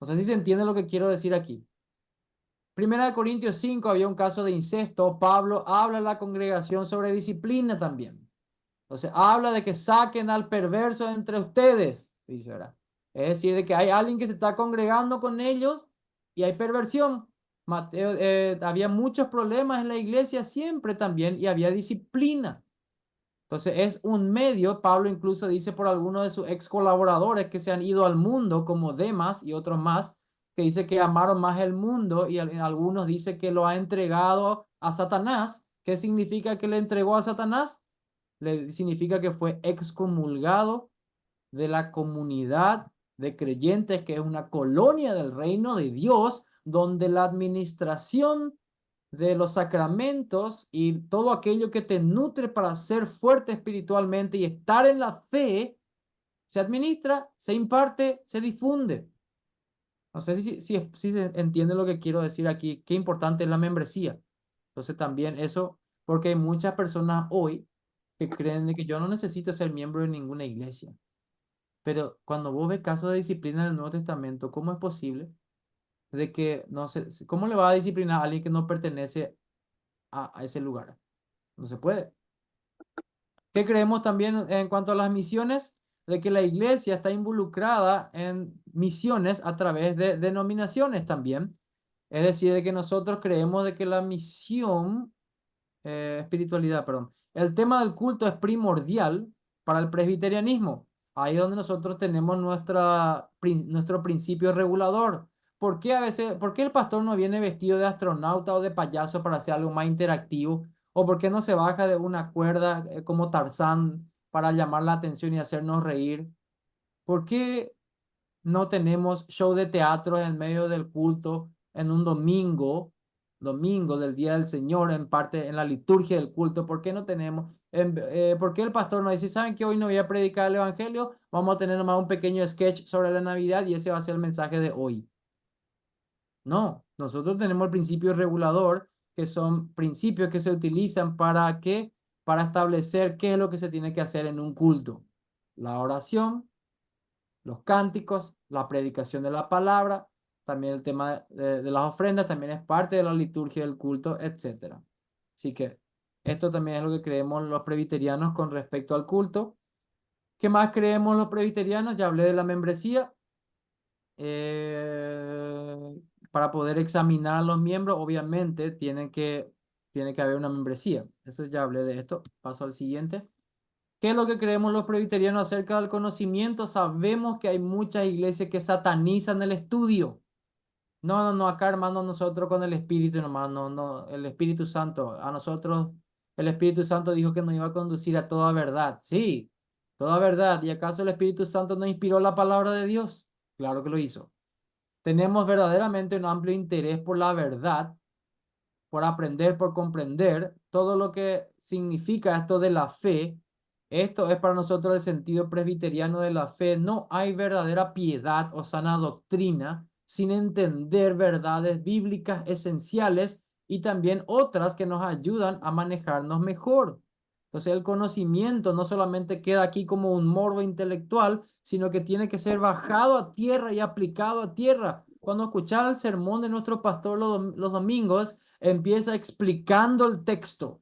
No sé si se entiende lo que quiero decir aquí. Primera de Corintios 5 había un caso de incesto. Pablo habla a la congregación sobre disciplina también. Entonces habla de que saquen al perverso entre ustedes, dice, ¿verdad? Es decir, de que hay alguien que se está congregando con ellos y hay perversión. Mateo, había muchos problemas en la iglesia siempre también y había disciplina. Entonces es un medio. Pablo incluso dice por algunos de sus ex colaboradores que se han ido al mundo, como Demas y otros más, que dice que amaron más el mundo, y algunos dice que lo ha entregado a Satanás. ¿Qué significa que le entregó a Satanás? Significa que fue excomulgado de la comunidad de creyentes, que es una colonia del reino de Dios, donde la administración de los sacramentos y todo aquello que te nutre para ser fuerte espiritualmente y estar en la fe, se administra, se imparte, se difunde. No sé si se entiende lo que quiero decir aquí, qué importante es la membresía. Entonces también eso, porque hay muchas personas hoy que creen de que yo no necesito ser miembro de ninguna iglesia. Pero cuando vos ves casos de disciplina del Nuevo Testamento, ¿cómo es posible de que no sé, cómo le va a disciplinar a alguien que no pertenece a ese lugar? No se puede. ¿Qué creemos también en cuanto a las misiones? De que la iglesia está involucrada en misiones a través de denominaciones también. Es decir, de que nosotros creemos de que la misión, espiritualidad, perdón. El tema del culto es primordial para el presbiterianismo. Ahí es donde nosotros tenemos nuestro principio regulador. ¿Por qué a veces, por qué el pastor no viene vestido de astronauta o de payaso para hacer algo más interactivo? ¿O por qué no se baja de una cuerda como Tarzán para llamar la atención y hacernos reír? ¿Por qué no tenemos show de teatro en medio del culto en un domingo del Día del Señor, en parte en la liturgia del culto? ¿Por qué no tenemos? ¿Por qué el pastor nos dice, saben que hoy no voy a predicar el evangelio? Vamos a tener nomás un pequeño sketch sobre la Navidad y ese va a ser el mensaje de hoy. No, nosotros tenemos el principio regulador, que son principios que se utilizan para qué, para establecer qué es lo que se tiene que hacer en un culto. La oración, los cánticos, la predicación de la palabra, también el tema de las ofrendas, también es parte de la liturgia del culto, etcétera. Así que esto también es lo que creemos los presbiterianos con respecto al culto. ¿Qué más creemos los presbiterianos? Ya hablé de la membresía. Eh, para poder examinar a los miembros, obviamente, tiene que haber una membresía. Eso ya hablé de esto. Paso al siguiente. ¿Qué es lo que creemos los presbiterianos acerca del conocimiento? Sabemos que hay muchas iglesias que satanizan el estudio. No, no, no, acá hermano, nosotros con el Espíritu nomás, no, no, el Espíritu Santo, a nosotros, el Espíritu Santo dijo que nos iba a conducir a toda verdad. Sí, toda verdad. ¿Y acaso el Espíritu Santo no inspiró la palabra de Dios? Claro que lo hizo. Tenemos verdaderamente un amplio interés por la verdad, por aprender, por comprender todo lo que significa esto de la fe. Esto es para nosotros el sentido presbiteriano de la fe. No hay verdadera piedad o sana doctrina sin entender verdades bíblicas esenciales y también otras que nos ayudan a manejarnos mejor. Entonces el conocimiento no solamente queda aquí como un morbo intelectual, sino que tiene que ser bajado a tierra y aplicado a tierra. Cuando escuchaba el sermón de nuestro pastor los domingos, empieza explicando el texto.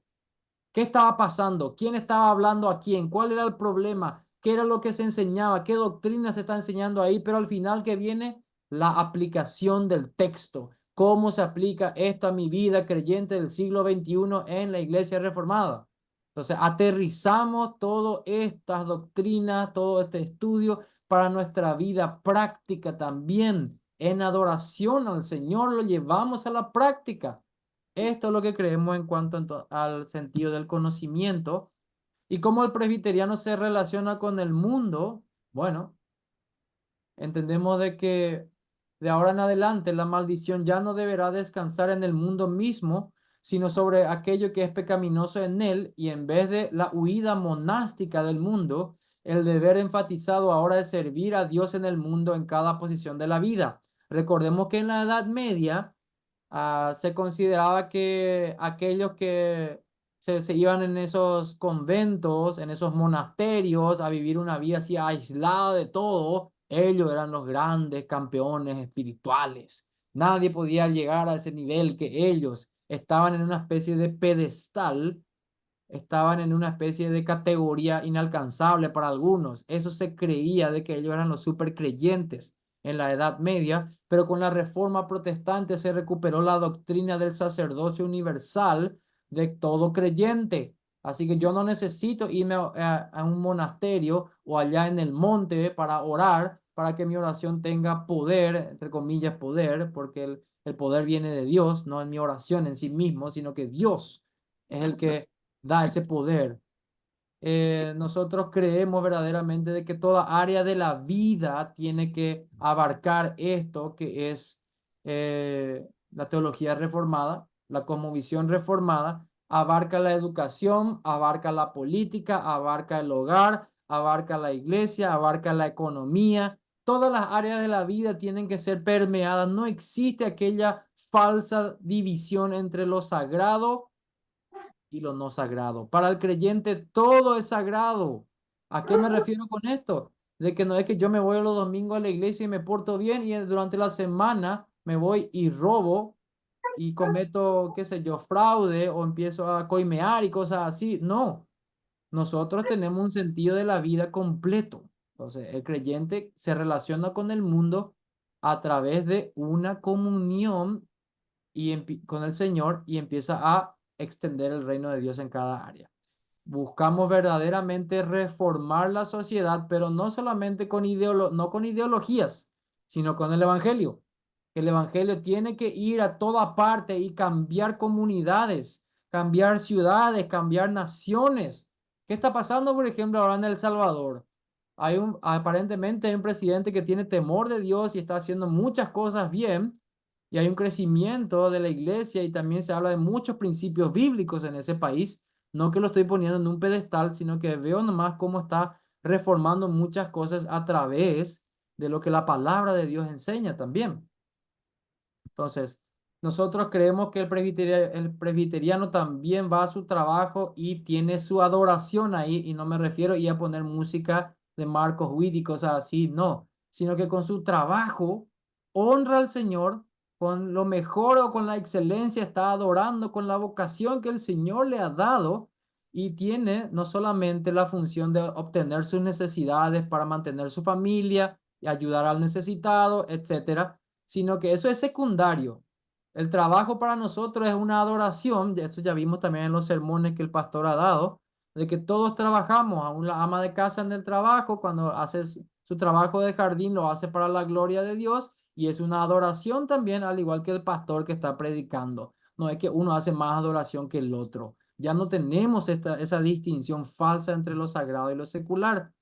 ¿Qué estaba pasando? ¿Quién estaba hablando a quién? ¿Cuál era el problema? ¿Qué era lo que se enseñaba? ¿Qué doctrina se está enseñando ahí? Pero al final que viene la aplicación del texto. ¿Cómo se aplica esto a mi vida creyente del siglo XXI en la iglesia reformada? Entonces, aterrizamos todas estas doctrinas, todo este estudio para nuestra vida práctica también. En adoración al Señor lo llevamos a la práctica. Esto es lo que creemos en cuanto al sentido del conocimiento y cómo el presbiteriano se relaciona con el mundo. Bueno, entendemos de que de ahora en adelante la maldición ya no deberá descansar en el mundo mismo, sino sobre aquello que es pecaminoso en él, y en vez de la huida monástica del mundo, el deber enfatizado ahora es servir a Dios en el mundo en cada posición de la vida. Recordemos que en la Edad Media se consideraba que aquellos que se iban en esos conventos, en esos monasterios, a vivir una vida así aislada de todo, ellos eran los grandes campeones espirituales. Nadie podía llegar a ese nivel que ellos estaban en una especie de pedestal, estaban en una especie de categoría inalcanzable para algunos. Eso se creía de que ellos eran los supercreyentes en la Edad Media, pero con la Reforma Protestante se recuperó la doctrina del sacerdocio universal de todo creyente. Así que yo no necesito irme a un monasterio o allá en el monte para orar, para que mi oración tenga poder, entre comillas, poder, porque el poder viene de Dios, no en mi oración en sí mismo, sino que Dios es el que da ese poder. Nosotros creemos verdaderamente de que toda área de la vida tiene que abarcar esto que es la teología reformada, la cosmovisión reformada, abarca la educación, abarca la política, abarca el hogar, abarca la iglesia, abarca la economía. Todas las áreas de la vida tienen que ser permeadas. No existe aquella falsa división entre lo sagrado y lo no sagrado. Para el creyente todo es sagrado. ¿A qué me refiero con esto? De que no es que yo me voy los domingos a la iglesia y me porto bien y durante la semana me voy y robo y cometo, qué sé yo, fraude o empiezo a coimear y cosas así. No, nosotros tenemos un sentido de la vida completo. Entonces, el creyente se relaciona con el mundo a través de una comunión con el Señor y empieza a extender el reino de Dios en cada área. Buscamos verdaderamente reformar la sociedad, pero no solamente no con ideologías, sino con el Evangelio. El Evangelio tiene que ir a toda parte y cambiar comunidades, cambiar ciudades, cambiar naciones. ¿Qué está pasando, por ejemplo, ahora en El Salvador? Aparentemente hay un presidente que tiene temor de Dios y está haciendo muchas cosas bien, y hay un crecimiento de la iglesia y también se habla de muchos principios bíblicos en ese país. No que lo estoy poniendo en un pedestal, sino que veo nomás cómo está reformando muchas cosas a través de lo que la palabra de Dios enseña también. Entonces, nosotros creemos que el presbiteriano también va a su trabajo y tiene su adoración ahí, y no me refiero a poner música de Marcos Witt y cosas así, no, sino que con su trabajo honra al Señor, con lo mejor o con la excelencia está adorando, con la vocación que el Señor le ha dado, y tiene no solamente la función de obtener sus necesidades para mantener su familia y ayudar al necesitado, etcétera, sino que eso es secundario. El trabajo para nosotros es una adoración, de esto ya vimos también en los sermones que el pastor ha dado, de que todos trabajamos, aún la ama de casa en el trabajo, cuando hace su trabajo de jardín, lo hace para la gloria de Dios, y es una adoración también, al igual que el pastor que está predicando. No es que uno hace más adoración que el otro. Ya no tenemos esa distinción falsa entre lo sagrado y lo secular.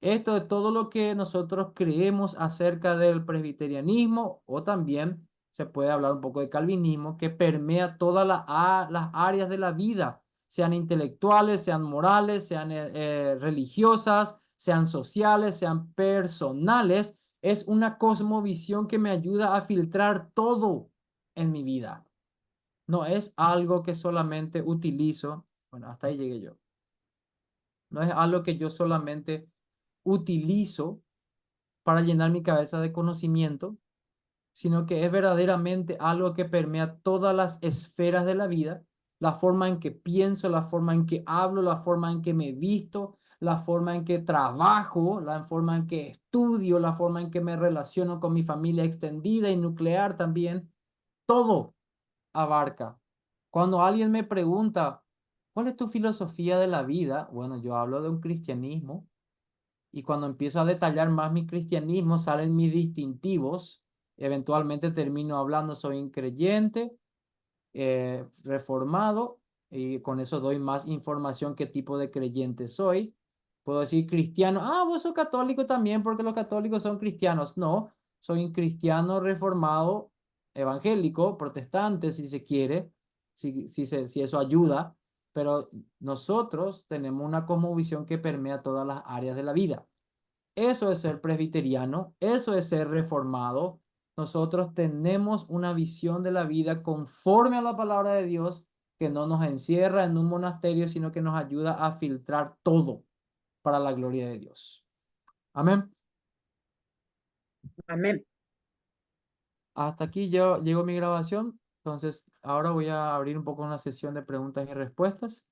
Esto es todo lo que nosotros creemos acerca del presbiterianismo, o también se puede hablar un poco de calvinismo, que permea todas las áreas de la vida, sean intelectuales, sean morales, sean religiosas, sean sociales, sean personales. Es una cosmovisión que me ayuda a filtrar todo en mi vida. No es algo que solamente utilizo. Bueno, hasta ahí llegué yo. No es algo que yo solamente utilizo para llenar mi cabeza de conocimiento, sino que es verdaderamente algo que permea todas las esferas de la vida, la forma en que pienso, la forma en que hablo, la forma en que me visto, la forma en que trabajo, la forma en que estudio, la forma en que me relaciono con mi familia extendida y nuclear también. Todo abarca. Cuando alguien me pregunta, ¿cuál es tu filosofía de la vida? Bueno, yo hablo de un cristianismo, y cuando empiezo a detallar más mi cristianismo, salen mis distintivos. Eventualmente termino hablando, soy un creyente, reformado, y con eso doy más información qué tipo de creyente soy. Puedo decir cristiano, vos sos católico también porque los católicos son cristianos. No, soy un cristiano reformado, evangélico, protestante, si se quiere, si eso ayuda, pero nosotros tenemos una cosmovisión que permea todas las áreas de la vida. Eso es ser presbiteriano, eso es ser reformado. Nosotros tenemos una visión de la vida conforme a la palabra de Dios, que no nos encierra en un monasterio, sino que nos ayuda a filtrar todo para la gloria de Dios. Amén. Amén. Hasta aquí yo llego mi grabación. Entonces, ahora voy a abrir un poco una sesión de preguntas y respuestas.